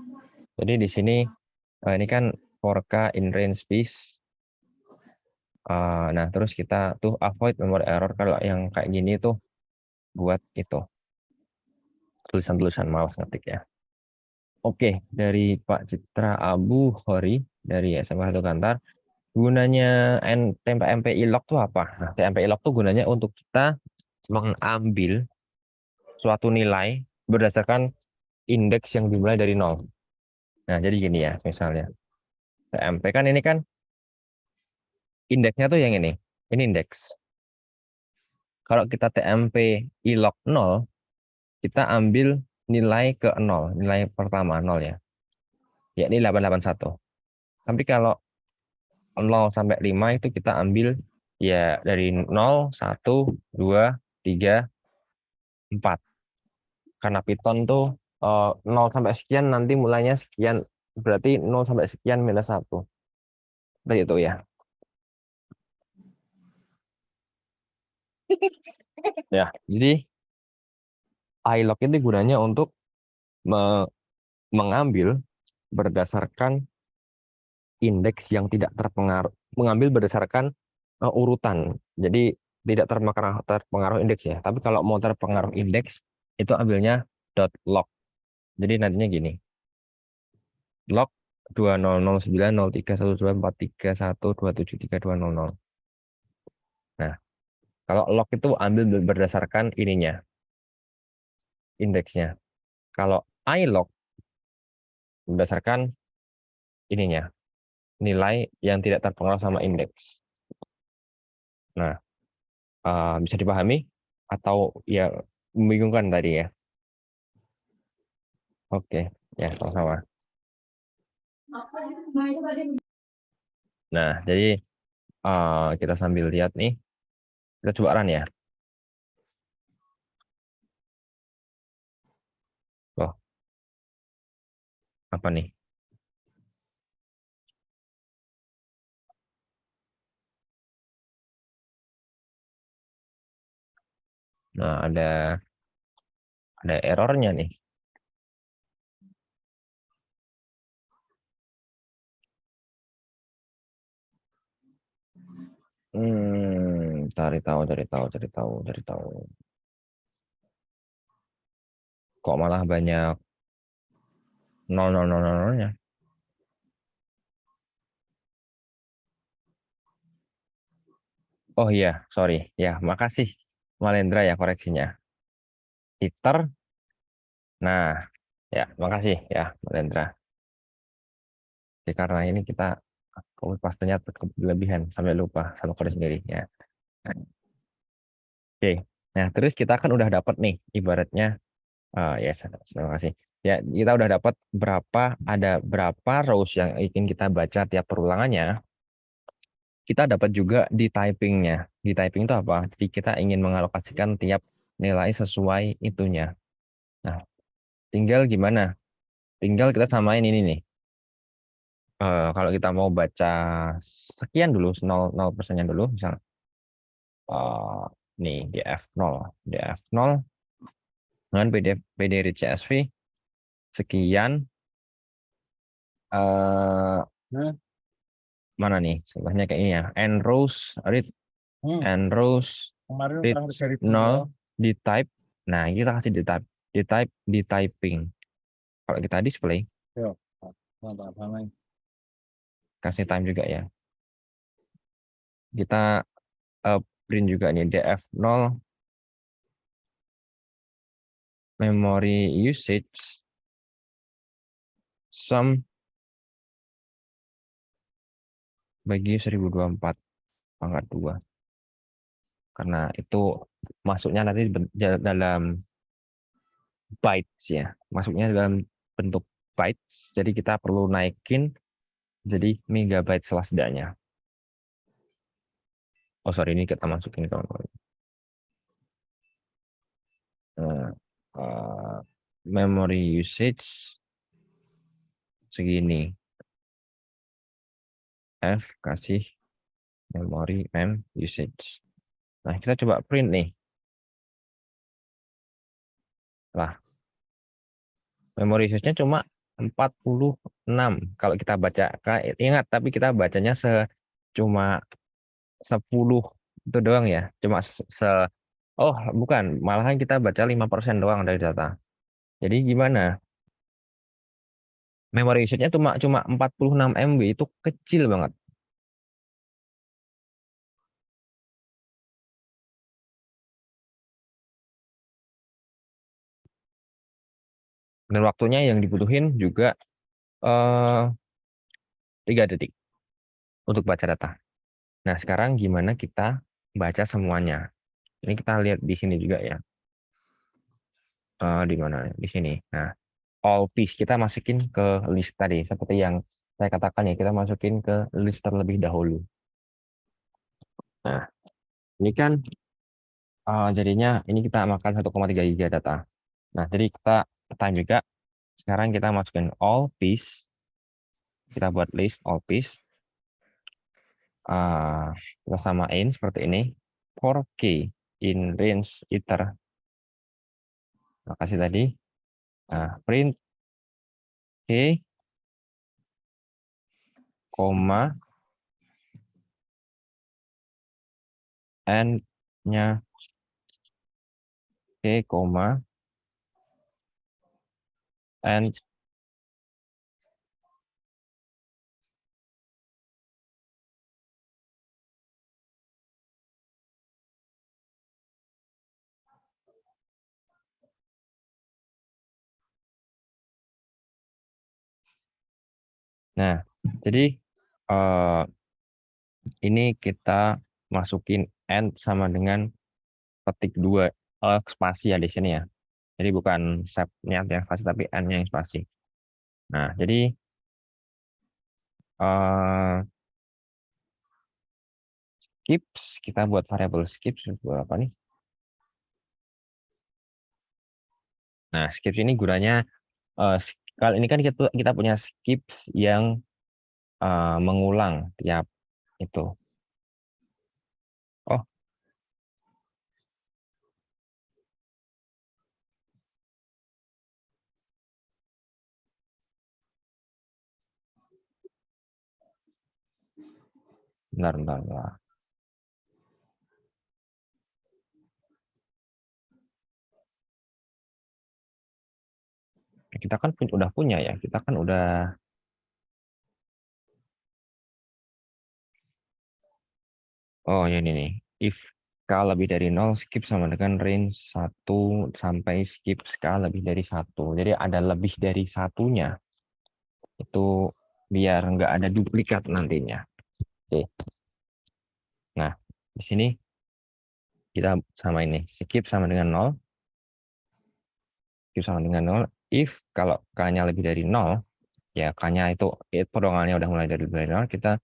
Jadi di sini ini kan 4K in range bis. Nah, terus kita tuh avoid memory error kalau yang kayak gini tuh buat itu tulisan-tulisan malas ngetik ya. Oke, dari Pak Citra Abu Hori dari SMA 1 Kantar, gunanya TMP log tuh apa? Nah, TMP log tuh gunanya untuk kita mengambil suatu nilai berdasarkan indeks yang dimulai dari 0. Nah, jadi gini ya, misalnya TMP kan ini kan indeksnya tuh yang ini indeks. Kalau kita TMP log 0, kita ambil nilai ke 0, nilai pertama 0 ya. Yakni 881. Tapi kalau 0 sampai 5 itu kita ambil Ya dari 0, 1, 2, 3, 4. Karena Python tuh 0 sampai sekian nanti mulainya sekian. Berarti 0 sampai sekian minus 1. Seperti itu ya. Ya, jadi iLog itu gunanya untuk mengambil berdasarkan indeks yang tidak terpengaruh, mengambil berdasarkan urutan. Jadi tidak terpengaruh indeks ya. Tapi kalau mau terpengaruh indeks itu ambilnya .log. Jadi nantinya gini. Log 200903124312732200. Nah, kalau log itu ambil berdasarkan ininya, indeksnya. Kalau iLog berdasarkan ininya, nilai yang tidak terpengaruh sama indeks. Nah, bisa dipahami atau ya membingungkan tadi ya? Oke, ya sama-sama. Nah, jadi kita sambil lihat nih, kita coba run ya. Loh, apa nih? Nah, ada errornya nih. Cari tahu. Kok malah banyak 0000-nya? Oh iya, sorry. Ya, makasih Malendra ya koreksinya. Iter. Nah, ya, makasih ya Malendra. Jadi, karena ini kita copy paste-nya berlebihan sampai lupa sama kode sendiri ya. Oke. Nah, terus kita kan udah dapat nih ibaratnya ya, terima kasih. Ya, kita udah dapat ada berapa rows yang ingin kita baca tiap perulangannya. Kita dapat juga di typingnya. Di typing itu apa? Jadi kita ingin mengalokasikan tiap nilai sesuai itunya. Nah, tinggal gimana? Tinggal kita samain ini nih. Kalau kita mau baca sekian dulu, 0% dulu, misal nih df0 dengan PD CSV sekian, mana nih? Contohnya kayak ini ya. N rows read, N rows read 0 di type. Nah, kita kasih di typing. Kalau kita display, kasih time juga ya. Kita print juga nih df0 memory usage sum bagi 1024 pangkat 2. Karena itu masuknya nanti dalam bytes ya. Masuknya dalam bentuk bytes. Jadi kita perlu naikin jadi megabyte selasdanya. Oh sorry, ini kita masukin kawan-kawan. Memory usage segini. F kasih memory usage. Nah, kita coba print nih. Lah, memory usage-nya cuma 46. Kalau kita baca, ingat, tapi kita bacanya cuma 10 itu doang ya. Cuma oh, bukan, malahan kita baca 5% doang dari data. Jadi gimana? Memory usage-nya cuma 46 MB, itu kecil banget. Dan waktunya yang dibutuhin juga 3 detik untuk baca data. Nah, sekarang gimana kita baca semuanya? Ini kita lihat di sini juga ya. Di mana? Di sini. Nah, all piece kita masukin ke list tadi. Seperti yang saya katakan ya, kita masukin ke list terlebih dahulu. Nah, ini kan jadinya ini kita makan 1,3 giga data. Nah, jadi kita time juga. Sekarang kita masukin all piece. Kita buat list all piece. Kita samain seperti ini. 4K in range iter. Makasih tadi. Nah, print K, koma, N-nya K, koma, N. Nah, jadi ini kita masukin N sama dengan petik 2 spasi ya di sini ya. Jadi bukan set-nya yang spasi, tapi N-nya yang spasi. Nah, jadi skips, kita buat variabel skips buat apa nih? Nah, skips ini gunanya kalau ini kan kita punya skips yang mengulang tiap itu. Oh, bentar. Kita kan udah punya ya. Kita kan udah. Oh, ya ini nih. If K lebih dari 0, skip sama dengan range 1 sampai skip K lebih dari 1. Jadi ada lebih dari satunya. Itu biar nggak ada duplikat nantinya. Oke. Nah, di sini kita sama ini. Skip sama dengan 0. Skip sama dengan 0. If kalau K-nya lebih dari 0, ya K-nya itu pedomannya udah mulai dari 0, kita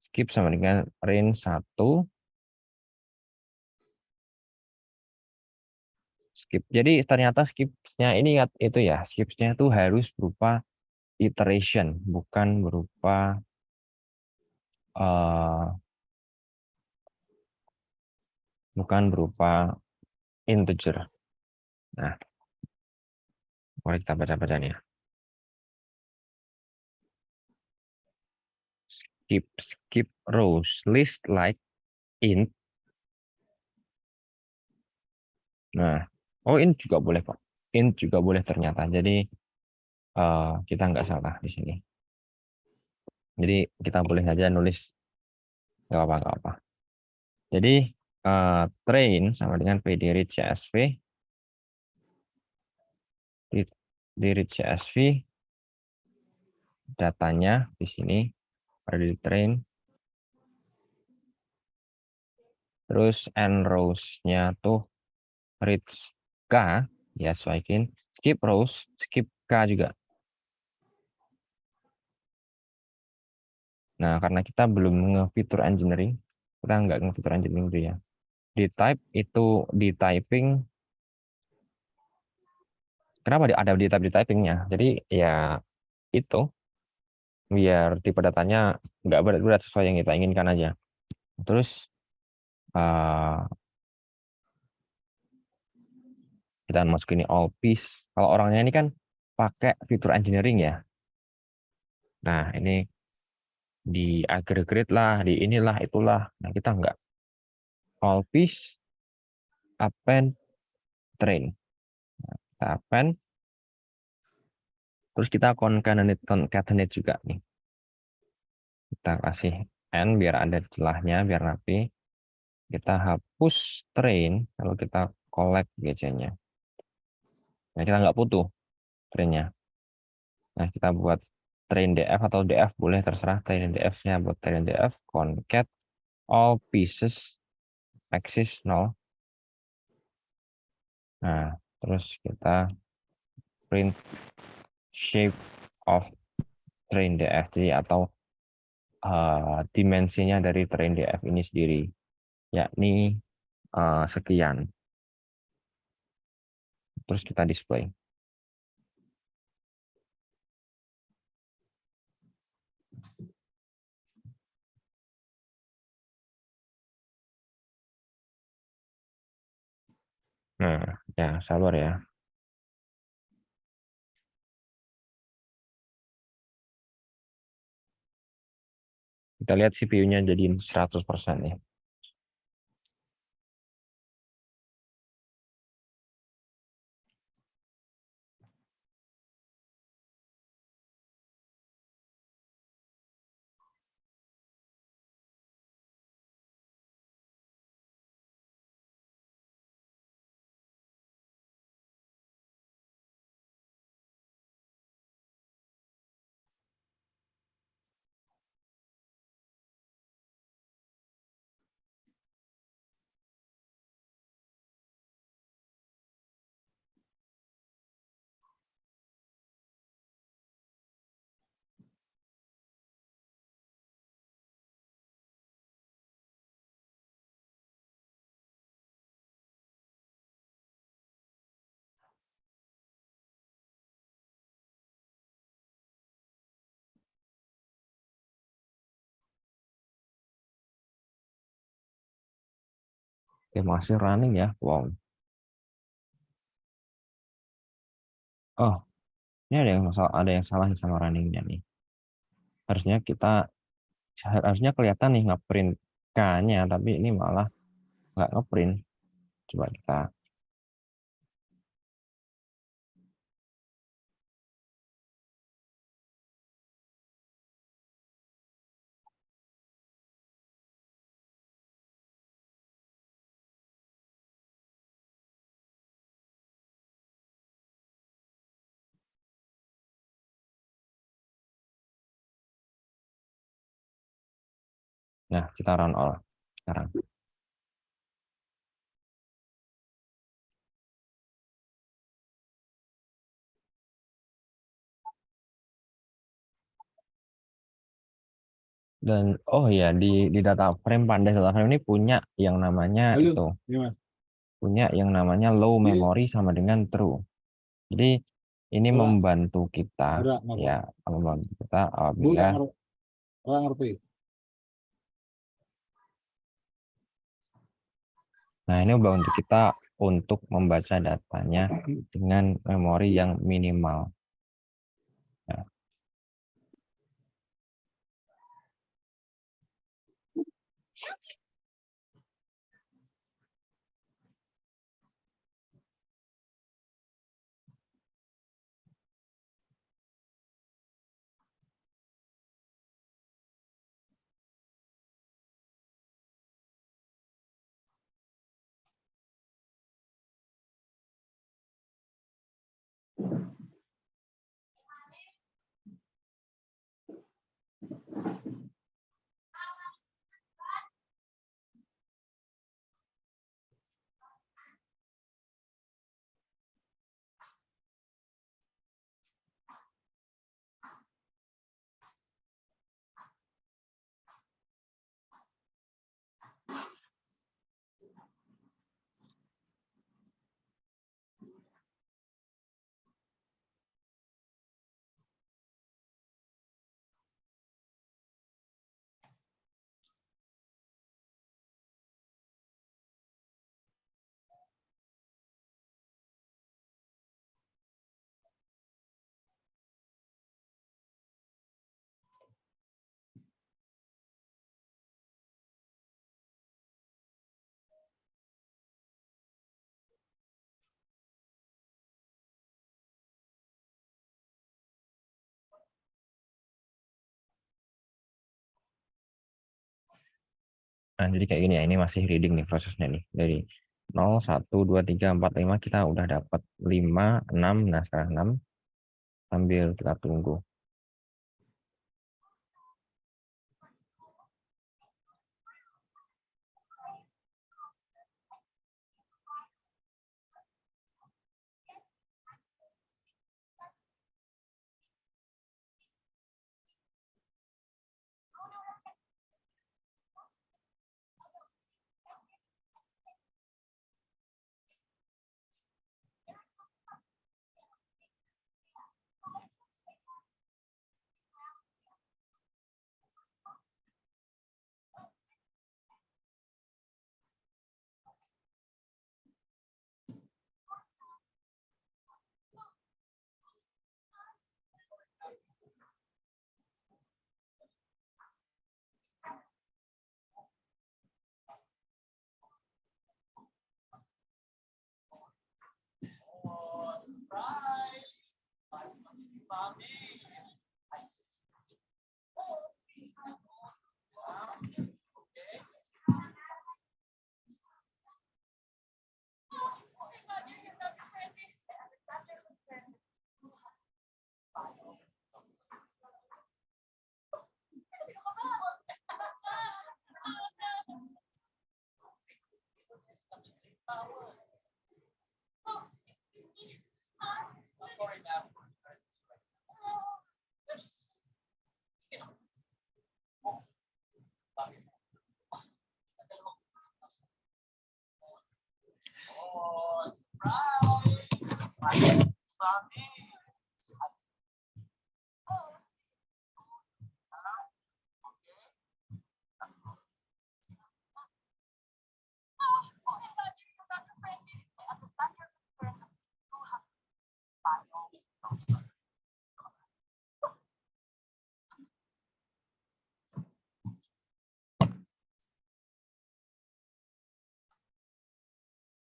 skip sama dengan range 1. Skip. Jadi ternyata skipsnya ini itu ya, skipsnya itu harus berupa iteration, bukan berupa integer. Nah, mari kita baca-baca nih ya. Skip rows list like int. Nah, oh int juga boleh kok. Int juga boleh ternyata. Jadi kita nggak salah di sini. Jadi kita boleh saja nulis nggak apa-apa. Jadi train sama dengan pd read csv. Di read csv datanya di sini ada di train. Terus n rows-nya tuh read k ya sesuaikan. Skip rows, skip k juga. Nah, karena kita belum nge-fitur engineering, kita nggak nge-fitur engineering dulu ya. Di type itu di typing. Kenapa ada di type di typingnya? Jadi ya itu biar tipe datanya nggak berat-berat sesuai yang kita inginkan aja. Terus kita masukin ini all piece. Kalau orangnya ini kan pakai fitur engineering ya. Nah, ini di aggregate lah, di inilah, itulah. Nah, kita enggak. All piece, append, train. Nah, kita append. Terus kita concatenate juga nih. Kita kasih n biar ada celahnya, biar rapi. Kita hapus train kalau kita collect gadgetnya. Nah, kita nggak butuh trainnya. Nah, kita buat train df atau df boleh terserah. Train df-nya buat train df concat all pieces axis 0. Nah, terus kita print shape of train df, jadi atau dimensinya dari train df ini sendiri. yakni sekian. Terus kita display. Nah, ya sabar ya. Kita lihat CPU-nya jadi 100% ya. Oke, masih running ya. Wow. Oh, ini ada yang salah sama runningnya nih. Harusnya kelihatan nih ngeprint K-nya, tapi ini malah nggak ngeprint. Coba kita. Nah, kita run all sekarang. Dan oh ya, di data frame, Pandai data frame ini punya yang namanya punya yang namanya low memory sama dengan true. Jadi ini membantu kita ya, membantu kita apabila nah ini membantu kita untuk membaca datanya dengan memori yang minimal. Nah, jadi kayak gini ya, ini masih reading nih prosesnya nih. Dari 0, 1, 2, 3, 4, 5 kita udah dapat 5, 6, nah sekarang 6 sambil kita tunggu.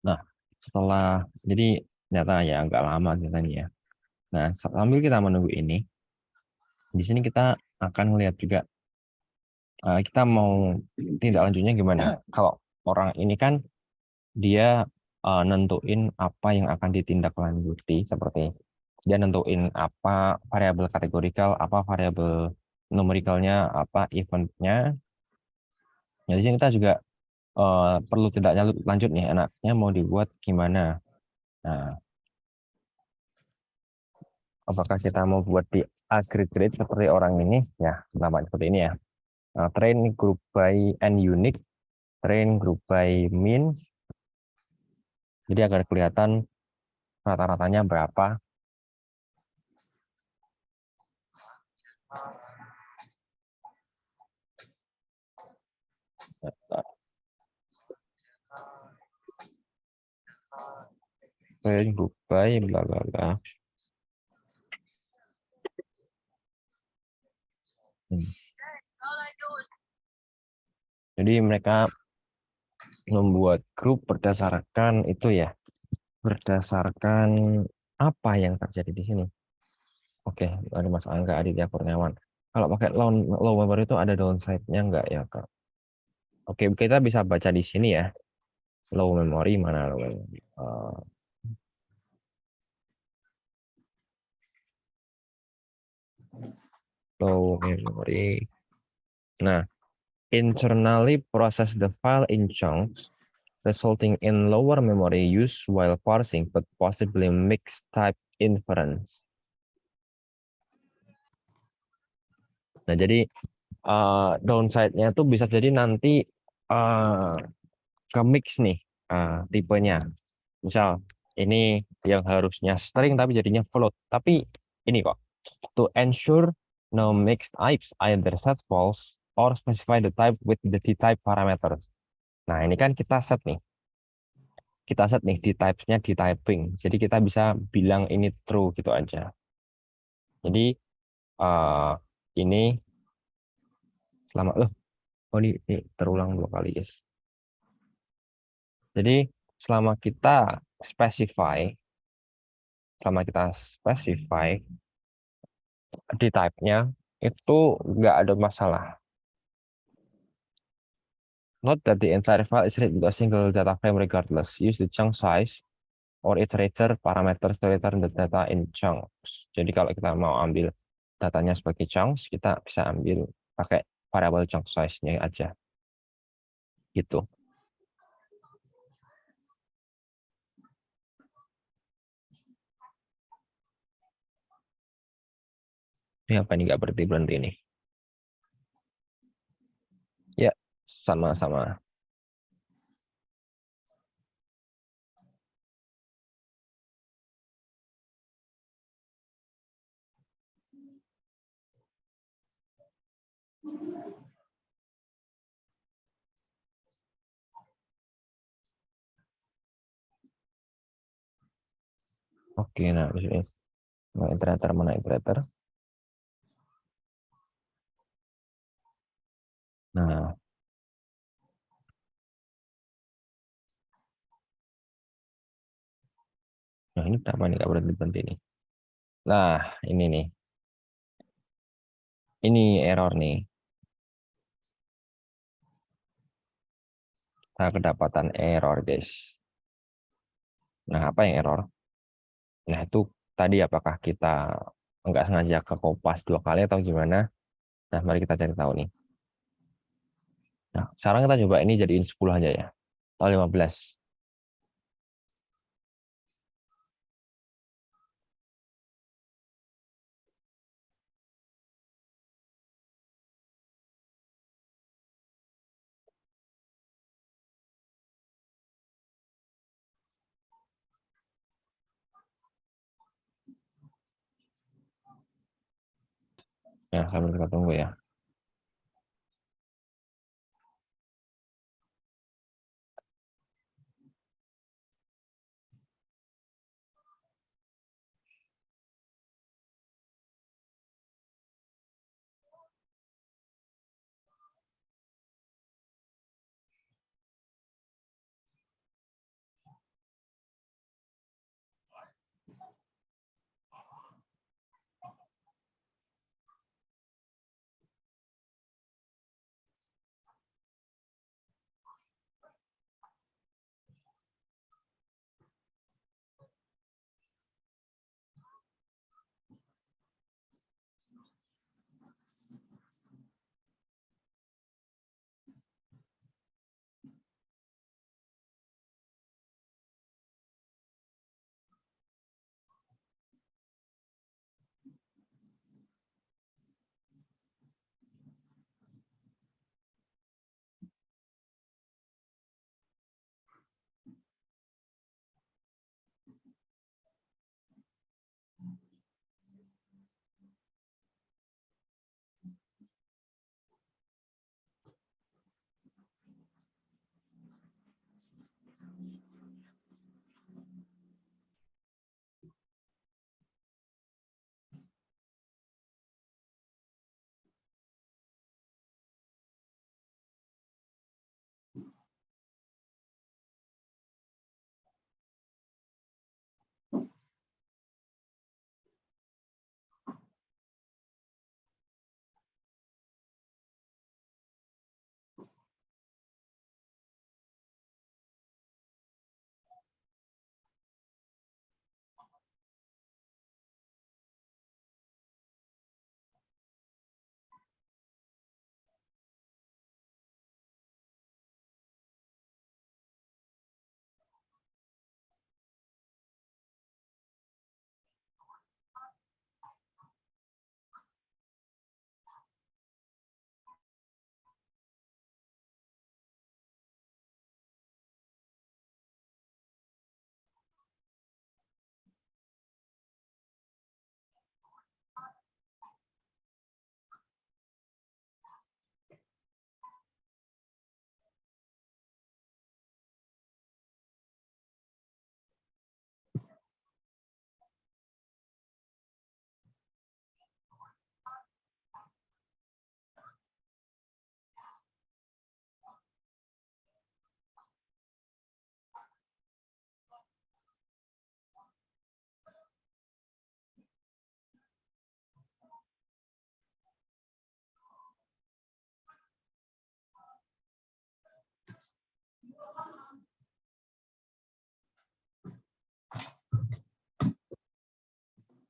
Nah, setelah jadi ternyata ya agak lama ceritanya ya. Nah, sambil kita menunggu ini, di sini kita akan melihat juga kita mau tindak lanjutnya gimana. Kalau orang ini kan dia nentuin apa yang akan ditindaklanjuti, seperti dia nentuin apa variabel kategorikal, apa variabel numerikalnya, apa eventnya. Jadi sini kita juga perlu tindak lanjut nih, enaknya mau dibuat gimana. Nah, apakah kita mau buat di aggregate seperti orang ini? Ya, namanya seperti ini ya. Train group by n unique, train group by min. Jadi agar kelihatan rata-ratanya berapa. Train group by bla bla bla. Jadi mereka membuat grup berdasarkan itu ya, berdasarkan apa yang terjadi di sini. Oke, ada Mas Angga Aditya Kurniawan. Kalau pakai low member itu ada downside-nya enggak ya, Kak? Oke, kita bisa baca di sini ya. Low memory mana low memory? Low memory. Nah, internally process the file in chunks, resulting in lower memory use while parsing, but possibly mixed type inference. Nah, jadi downside-nya itu bisa jadi nanti ke mix nih tipenya. Misal ini yang harusnya string tapi jadinya float. Tapi ini kok, to ensure no mixed types, either set false or specify the type with the type parameters. Nah, ini kan kita set nih. Kita set nih di types-nya di typing. Jadi kita bisa bilang ini true gitu aja. Jadi ini selama ini terulang 2 kali, guys. Jadi selama kita specify di type-nya itu nggak ada masalah. Note that the entire file is read with a single data frame regardless. Use the chunk size or iterator parameters to return the data in chunks. Jadi kalau kita mau ambil datanya sebagai chunks, kita bisa ambil pakai variabel chunk size-nya aja. Gitu. Ini apa nih nggak berhenti-berhenti nih? Ya, sama-sama. Oke, nah di sini mana iterator. Nah, ini kenapa nih nggak berhenti-berhenti nih? Nah, ini nih. Ini error nih. Kita kedapatan error, guys. Nah, apa yang error? Nah, itu tadi apakah kita nggak sengaja ke kopas 2 kali atau gimana? Nah, mari kita cari tahu nih. Nah, sekarang kita coba ini jadiin 10 aja ya. Atau 15. Ya, sambil kita tunggu ya.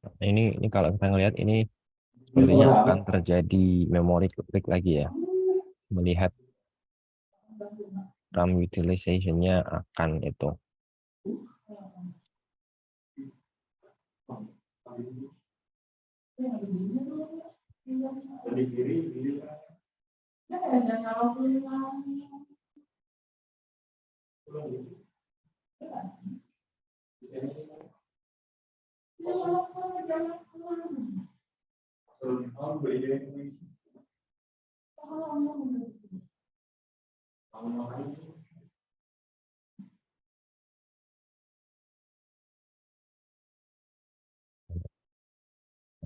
Nah, ini kalau kita ngelihat ini sepertinya akan terjadi memory leak lagi ya. Melihat RAM utilization-nya akan itu.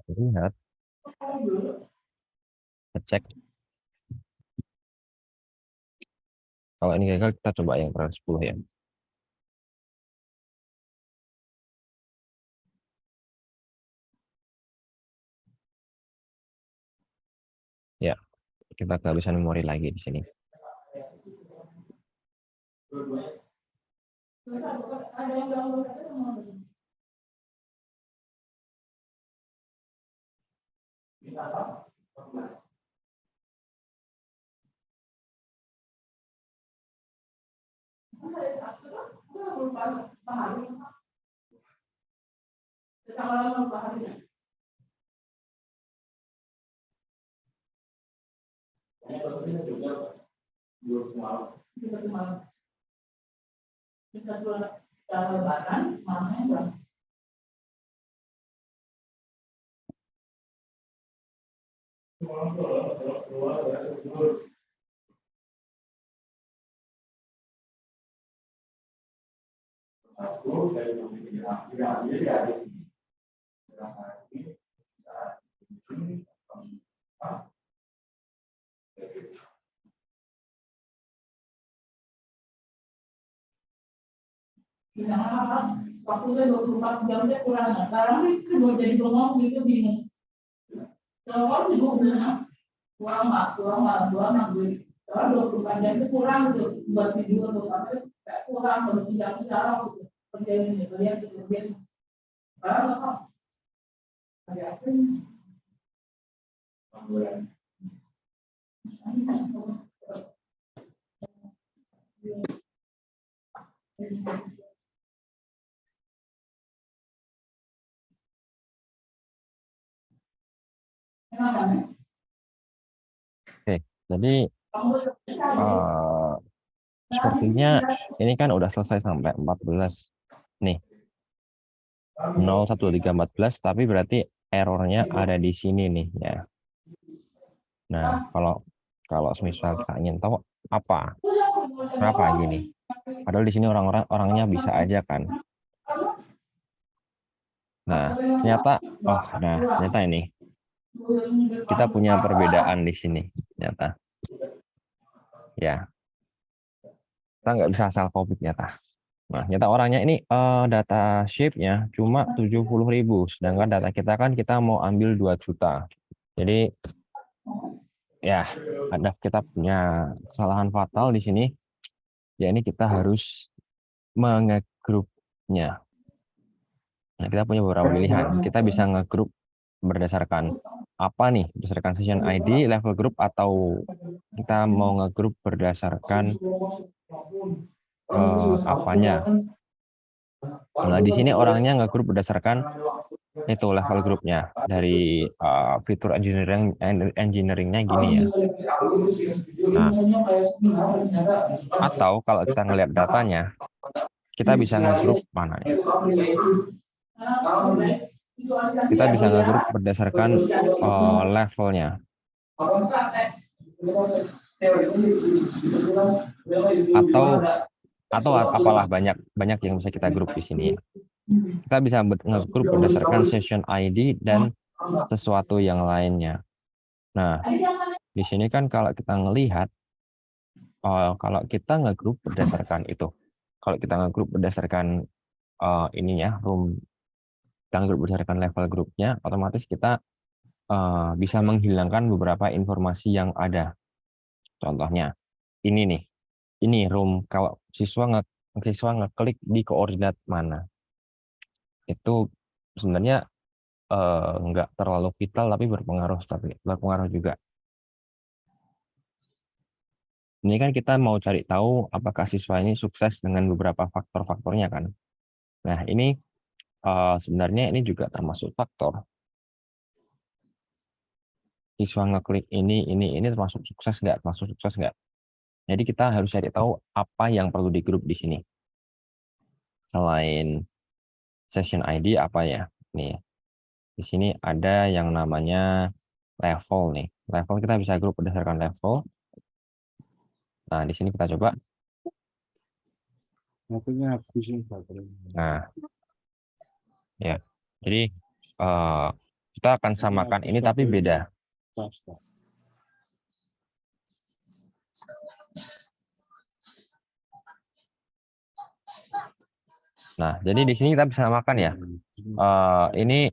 Lihat, cek. Kalau ini gagal, kita coba yang per 10 ya. kita kehabisan memori lagi di sini. Waktunya 24 jam dia kurang. Sekarang itu mau jadi bengong gitu bingung. Kalau juga udah kurang gue. Kalau 24 jam itu kurang gitu buat tidur tuh tapi kayak kurang kalau tidak jarang gitu. Kerjain ini kerjain itu kerjain. Kalau ada apa? Oke, jadi sepertinya ini kan udah selesai sampai 14 nih. 0, 1, 2, 3, 14, tapi berarti errornya ada di sini nih ya. Nah, kalau misal kita ingin tahu apa, kenapa gini? Padahal di sini orangnya bisa aja kan. Nah, ternyata ini kita punya perbedaan di sini ternyata. Ya, kita nggak bisa asal copy ternyata. Nah, ternyata orangnya ini data shape-nya cuma 70.000, sedangkan data kita kan kita mau ambil 2 juta. Jadi ya, kita punya kesalahan fatal di sini. Ya, ini kita harus mengegrupnya. Nah, kita punya beberapa pilihan. Kita bisa ngegrup berdasarkan apa nih? Berdasarkan session ID, level group, atau kita mau ngegrup berdasarkan apanya. Nah, di sini orangnya ngegrup berdasarkan itu level grupnya dari fitur engineeringnya gini ya. Nah, atau kalau kita ngelihat datanya, kita bisa ngegrup mana nih? Kita bisa ngegrup berdasarkan levelnya. Atau apalah banyak yang bisa kita grup di sini. Kita bisa ngegrup berdasarkan session ID dan sesuatu yang lainnya. Nah, di sini kan kalau kita ngelihat, kalau kita ngegrup berdasarkan itu, kalau kita ngegrup berdasarkan ininya room, kita ngegrup berdasarkan level grupnya, otomatis kita bisa menghilangkan beberapa informasi yang ada. Contohnya ini nih, ini room, kalau siswa ngeklik di koordinat mana, itu sebenarnya nggak terlalu vital tapi berpengaruh juga. Ini kan kita mau cari tahu apakah siswa ini sukses dengan beberapa faktor-faktornya kan. Nah, ini sebenarnya ini juga termasuk faktor. Siswa ngeklik ini termasuk sukses nggak? Jadi kita harus cari tahu apa yang perlu di grup di sini. Selain session ID apa ya? Nih, di sini ada yang namanya level nih. Level kita bisa grup berdasarkan level. Nah, di sini kita coba. Nah, ya. Jadi kita akan samakan ini tapi beda. Nah, jadi di sini kita bisa samakan ya. Ini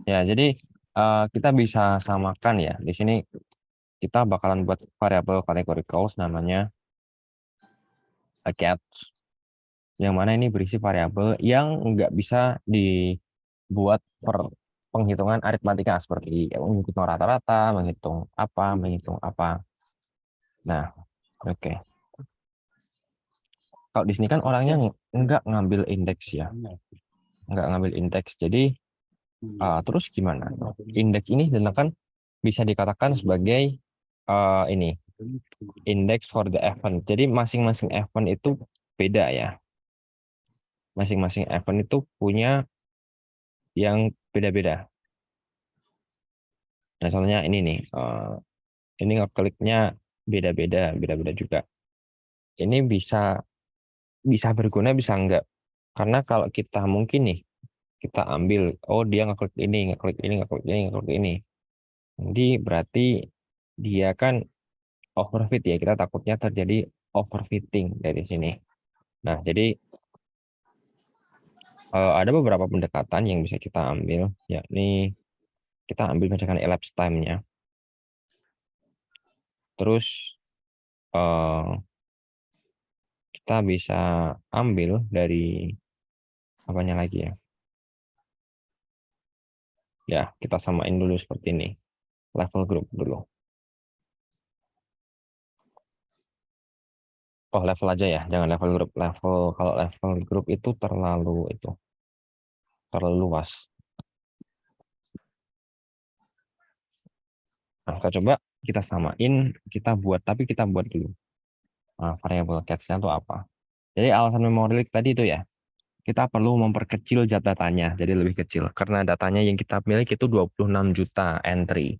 Ya, jadi kita bisa samakan ya. Di sini kita bakalan buat variabel category calls namanya get, yang mana ini berisi variabel yang nggak bisa dibuat per penghitungan aritmatika seperti menghitung rata-rata, menghitung apa. Nah, oke. Kalau di sini kan orangnya nggak ngambil indeks ya, nggak ngambil indeks. Jadi terus gimana? Indeks ini kan bisa dikatakan sebagai ini index for the event. Jadi masing-masing event itu beda ya. Masing-masing event itu punya yang beda-beda. Nah, contohnya ini nih, ini ngekliknya beda-beda juga. Ini bisa berguna, bisa enggak. Karena kalau kita mungkin nih, kita ambil, oh dia ngeklik ini, ngeklik ini, ngeklik ini, ngeklik ini. Jadi berarti dia kan overfit ya. Kita takutnya terjadi overfitting dari sini. Nah, jadi ada beberapa pendekatan yang bisa kita ambil, yakni kita ambil misalkan elapsed time-nya. Terus kita bisa ambil dari apanya lagi ya? Ya, kita samain dulu seperti ini. Level group dulu. Oh, level aja ya, jangan level group. Kalau level group itu terlalu luas. Nah, kita coba kita samain, tapi kita buat dulu. Nah, variable catch-nya itu apa? Jadi alasan memory leak tadi itu ya, kita perlu memperkecil datanya, jadi lebih kecil. Karena datanya yang kita miliki itu 26 juta entry.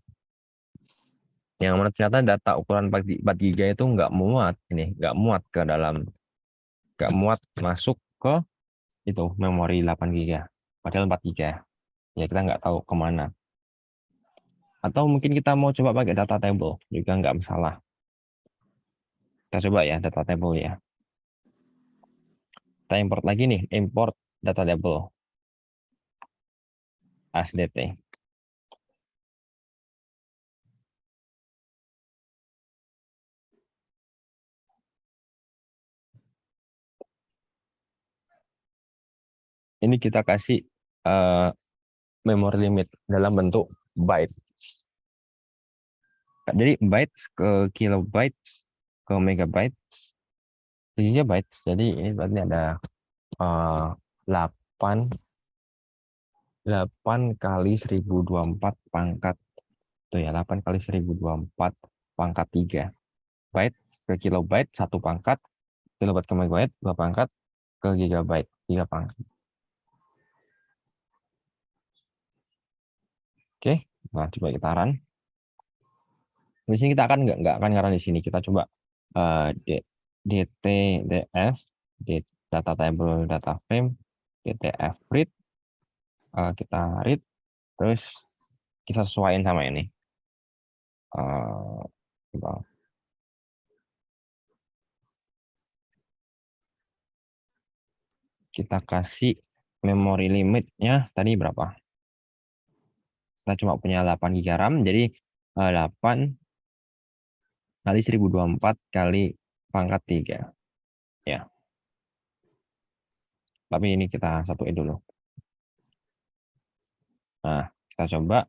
Yang mana ternyata data ukuran 4 GB itu nggak muat nggak muat masuk ke itu memori 8 GB. Padahal 4 GB. Ya kita nggak tahu kemana. Atau mungkin kita mau coba pakai data table, juga nggak masalah. Kita coba ya data table ya. Kita import lagi nih, import data table. SDT. Ini kita kasih memory limit dalam bentuk byte. Jadi bytes ke kilobytes ke megabytes, bytes. Jadi ini berarti ada 8 kali 1024 pangkat. Tuh ya, 8 kali 1024 pangkat 3. Byte ke kilobyte 1 pangkat, kilobyte ke megabyte 2 pangkat, ke gigabyte 3 pangkat. Oke, nah coba kita run. Di sini kita akan nggak akan ngarang di sini. Kita coba dtdf data table data frame dtf read, kita read, terus kita sesuaiin sama ini. Coba. Kita kasih memori limitnya tadi berapa? Kita cuma punya 8 GB RAM, jadi 8 kali 1024 kali pangkat 3. Ya. Tapi ini kita satuin dulu. Nah, kita coba.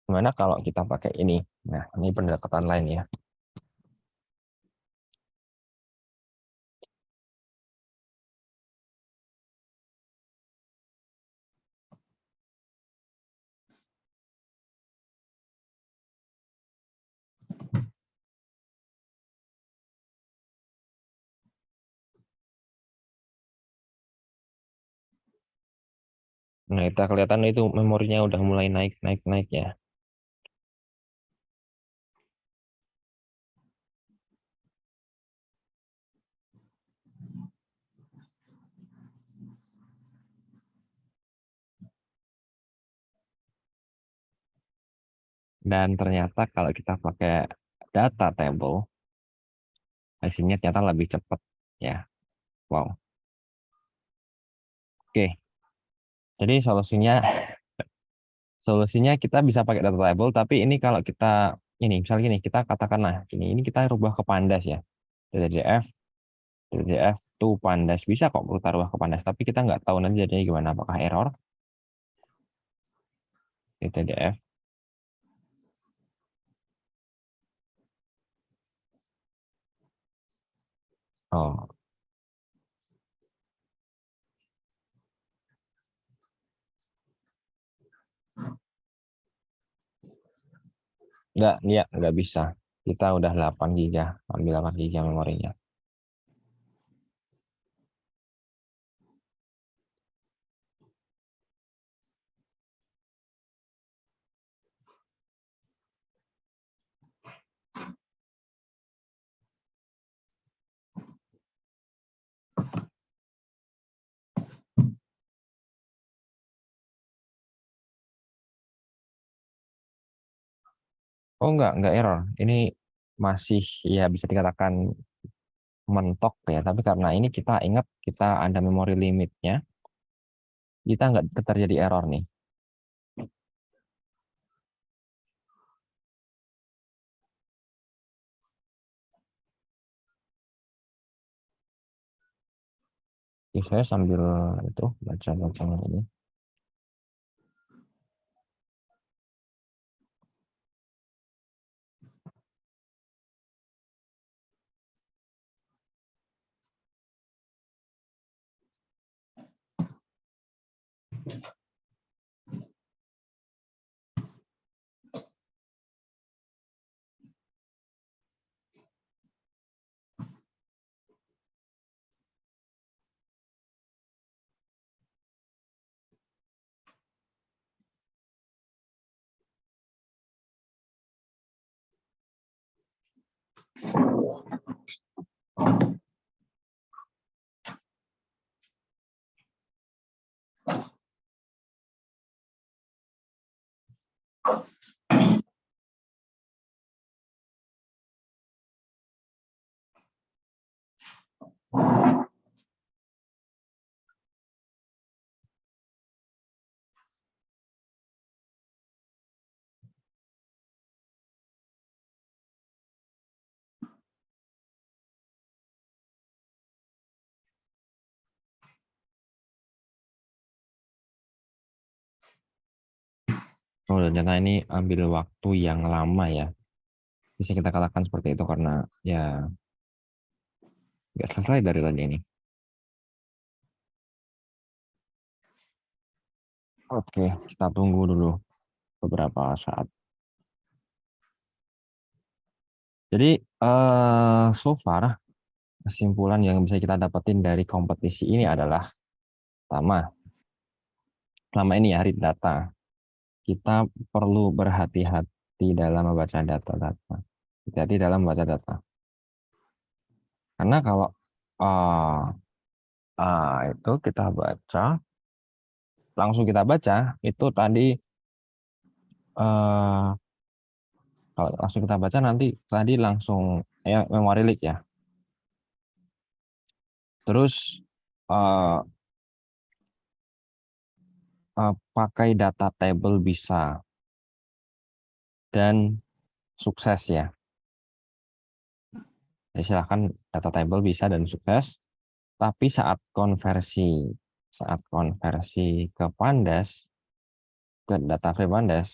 Gimana kalau kita pakai ini? Nah, ini pendekatan lain ya. Nah, kita kelihatan itu memorinya udah mulai naik ya. Dan ternyata kalau kita pakai data table, hasilnya ternyata lebih cepat ya. Wow. Oke, jadi solusinya kita bisa pakai data table, tapi ini kalau kita ini misalnya gini, kita katakanlah ini kita rubah ke pandas ya, DTDF to pandas bisa kok kita rubah ke pandas, tapi kita nggak tahu nanti jadinya gimana, apakah error DTDF oh nggak bisa, kita udah 8 GB, ambil 8 GB memorinya. Oh enggak error. Ini masih ya bisa dikatakan mentok ya, tapi karena ini kita ingat kita ada memori limitnya, kita nggak terjadi error nih. Oke, saya sambil itu baca-baca ini. Oh, ternyata ini ambil waktu yang lama ya. Bisa kita katakan seperti itu karena ya nggak selesai dari tadi ini. Oke, kita tunggu dulu beberapa saat. Jadi so far kesimpulan yang bisa kita dapetin dari kompetisi ini adalah selama ini ya read data, kita perlu berhati-hati dalam membaca data-data. Hati-hati dalam membaca data. Karena kalau itu kita baca, langsung kita baca, itu tadi kalau langsung kita baca nanti tadi langsung ya memori leak ya. Terus pakai data table bisa dan sukses ya. Jadi silahkan data table bisa dan sukses. Tapi saat konversi ke pandas, ke data frame pandas,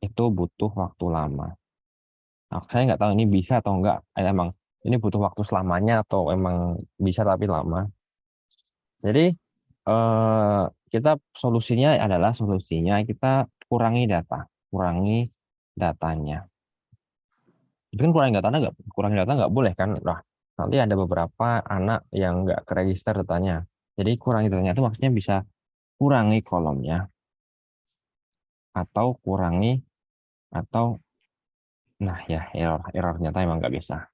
itu butuh waktu lama. Nah, saya nggak tahu ini bisa atau enggak. Emang ini butuh waktu selamanya atau emang bisa tapi lama. Jadi kita solusinya kita kurangi datanya. Itu kan kurangi data nggak boleh kan? Nah, nanti ada beberapa anak yang nggak keregister datanya. Jadi kurangi datanya itu maksudnya bisa kurangi kolomnya atau atau nah ya error ternyata emang nggak bisa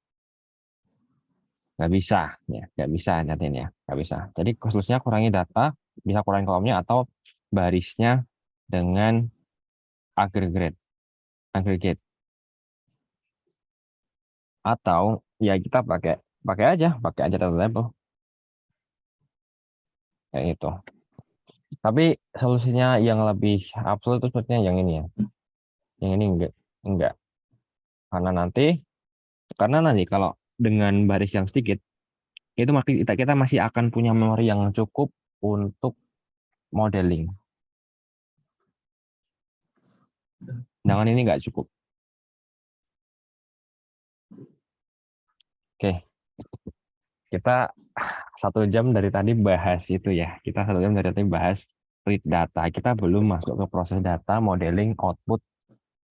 ya nggak bisa nanti ya nggak bisa. Jadi solusinya kurangi data, bisa kurangi kolomnya atau barisnya dengan aggregate atau ya kita pakai pakai aja data label. kayak gitu. Tapi solusinya yang lebih absolut itu sebetulnya yang ini ya. Yang ini enggak. Karena nanti kalau dengan baris yang sedikit, itu kita masih akan punya memori yang cukup untuk modeling. Sedangkan ini nggak cukup. Oke, kita 1 jam dari tadi bahas itu ya. Kita 1 jam dari tadi bahas read data. Kita belum masuk ke proses data, modeling, output,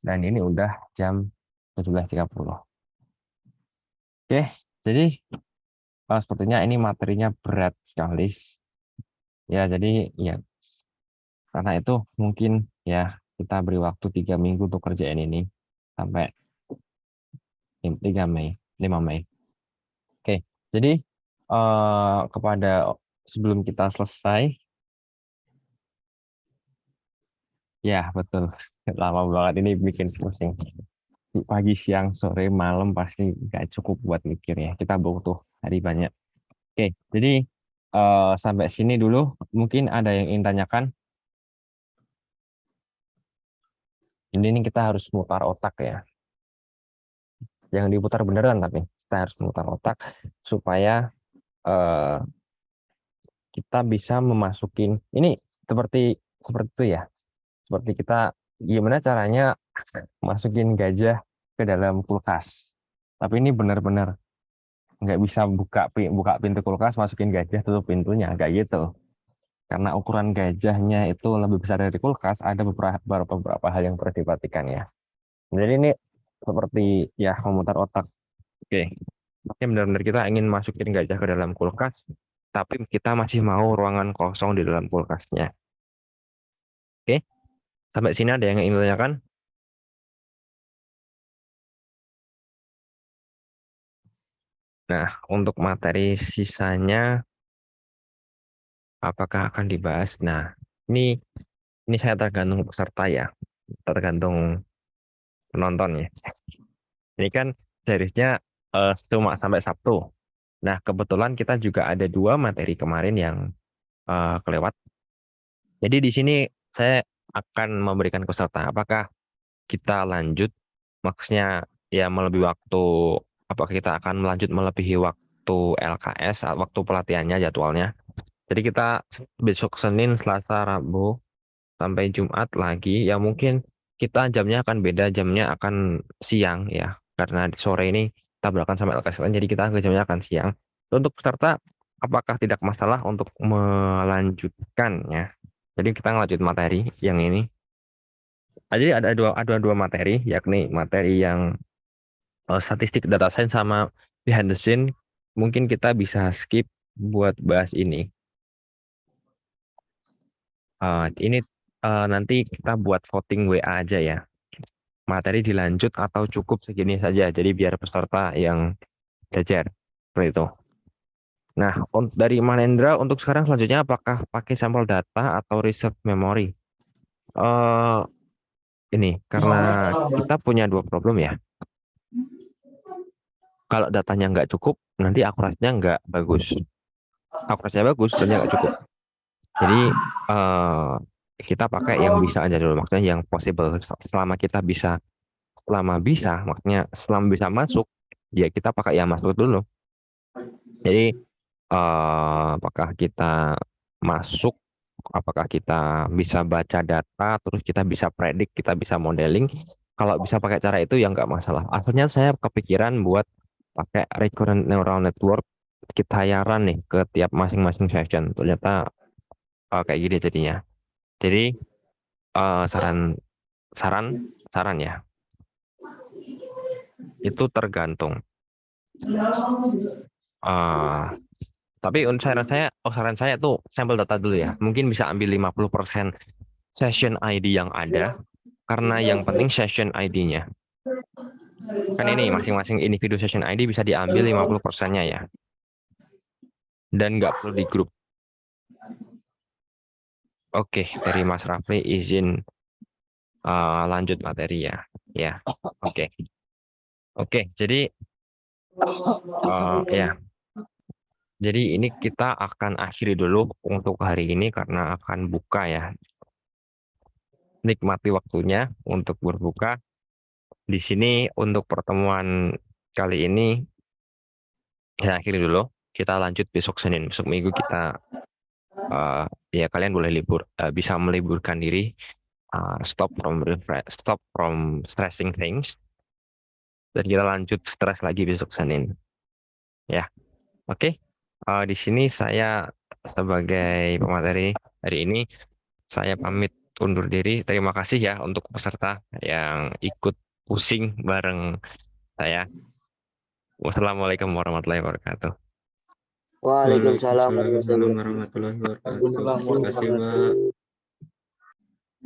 dan ini udah jam 17.30. Oke, jadi sepertinya ini materinya berat sekali. Ya, jadi ya karena itu mungkin ya kita beri waktu 3 minggu untuk kerjain ini sampai 3 Mei, 5 Mei. Oke, jadi sebelum kita selesai, ya betul, lama banget ini bikin pusing. Pagi, siang, sore, malam pasti nggak cukup buat mikir ya. Kita butuh hari banyak. Oke, jadi sampai sini dulu. Mungkin ada yang ingin tanyakan. Ini kita harus mutar otak ya. Yang diputar beneran tapi kita harus mutar otak supaya kita bisa memasukin ini seperti itu ya. Seperti kita gimana caranya masukin gajah ke dalam kulkas. Tapi ini benar-benar nggak bisa buka pintu kulkas, masukin gajah, tutup pintunya, nggak gitu. Karena ukuran gajahnya itu lebih besar dari kulkas, ada beberapa hal yang perlu diperhatikan ya. Jadi ini seperti ya memutar otak. Oke, ini benar-benar kita ingin masukin gajah ke dalam kulkas, tapi kita masih mau ruangan kosong di dalam kulkasnya. Oke, sampai sini ada yang ingin ditanyakan? Nah, untuk materi sisanya apakah akan dibahas? Nah, ini saya tergantung peserta ya, tergantung penonton ya. Ini kan seriesnya cuma sampai Sabtu. Nah, kebetulan kita juga ada 2 materi kemarin yang kelewat. Jadi di sini saya akan memberikan peserta apakah kita lanjut, maksudnya ya melebihi waktu, apakah kita akan melanjut melebihi waktu LKS, waktu pelatihannya, jadwalnya. Jadi kita besok Senin, Selasa, Rabu, sampai Jumat lagi, ya mungkin kita jamnya akan beda, jamnya akan siang ya, karena di sore ini tabrakan sama LKS, jadi kita jamnya akan siang. Untuk peserta, apakah tidak masalah untuk melanjutkannya? Jadi kita ngelanjut materi yang ini. Jadi ada dua materi, yakni materi yang statistik data science sama behind the scene. Mungkin kita bisa skip buat bahas ini. Ini nanti kita buat voting WA aja ya. Materi dilanjut atau cukup segini saja. Jadi biar peserta yang belajar. Seperti itu. Nah, dari Manendra untuk sekarang selanjutnya apakah pakai sampel data atau reserve memory? Ini karena kita punya 2 problem ya. Kalau datanya nggak cukup, nanti akurasinya nggak bagus. Akurasinya bagus, datanya nggak cukup. Jadi kita pakai yang bisa aja dulu, maksudnya yang possible. Selama bisa masuk, ya kita pakai yang masuk dulu. Jadi apakah kita masuk, apakah kita bisa baca data, terus kita bisa predik, kita bisa modeling. Kalau bisa pakai cara itu ya nggak masalah. Akhirnya saya kepikiran buat pakai recurrent neural network, kita hayaran nih ke tiap masing-masing session. Ternyata kayak gini jadinya. Jadi saran ya, itu tergantung. Tapi saran saya tuh sampel data dulu ya. Mungkin bisa ambil 50% session ID yang ada, karena yang penting session ID-nya. Kan ini masing-masing individu session ID bisa diambil 50%-nya ya. Dan nggak perlu di grup. Oke, dari Mas Rafli izin lanjut materi ya. Ya, oke. Oke, jadi ya. Jadi ini kita akan akhiri dulu untuk hari ini karena akan buka ya. Nikmati waktunya untuk berbuka. Di sini untuk pertemuan kali ini kita akhiri dulu. Kita lanjut besok Senin. Besok Minggu kita ya kalian boleh libur, bisa meliburkan diri, stop from stressing things, dan kita lanjut stres lagi besok Senin. Ya, oke. Di sini saya sebagai pemateri hari ini saya pamit undur diri. Terima kasih ya untuk peserta yang ikut pusing bareng saya. Wassalamualaikum warahmatullahi wabarakatuh. Waalaikumsalam Waalaikumsalam warahmatullahi wabarakatuh. Terima kasih, Pak.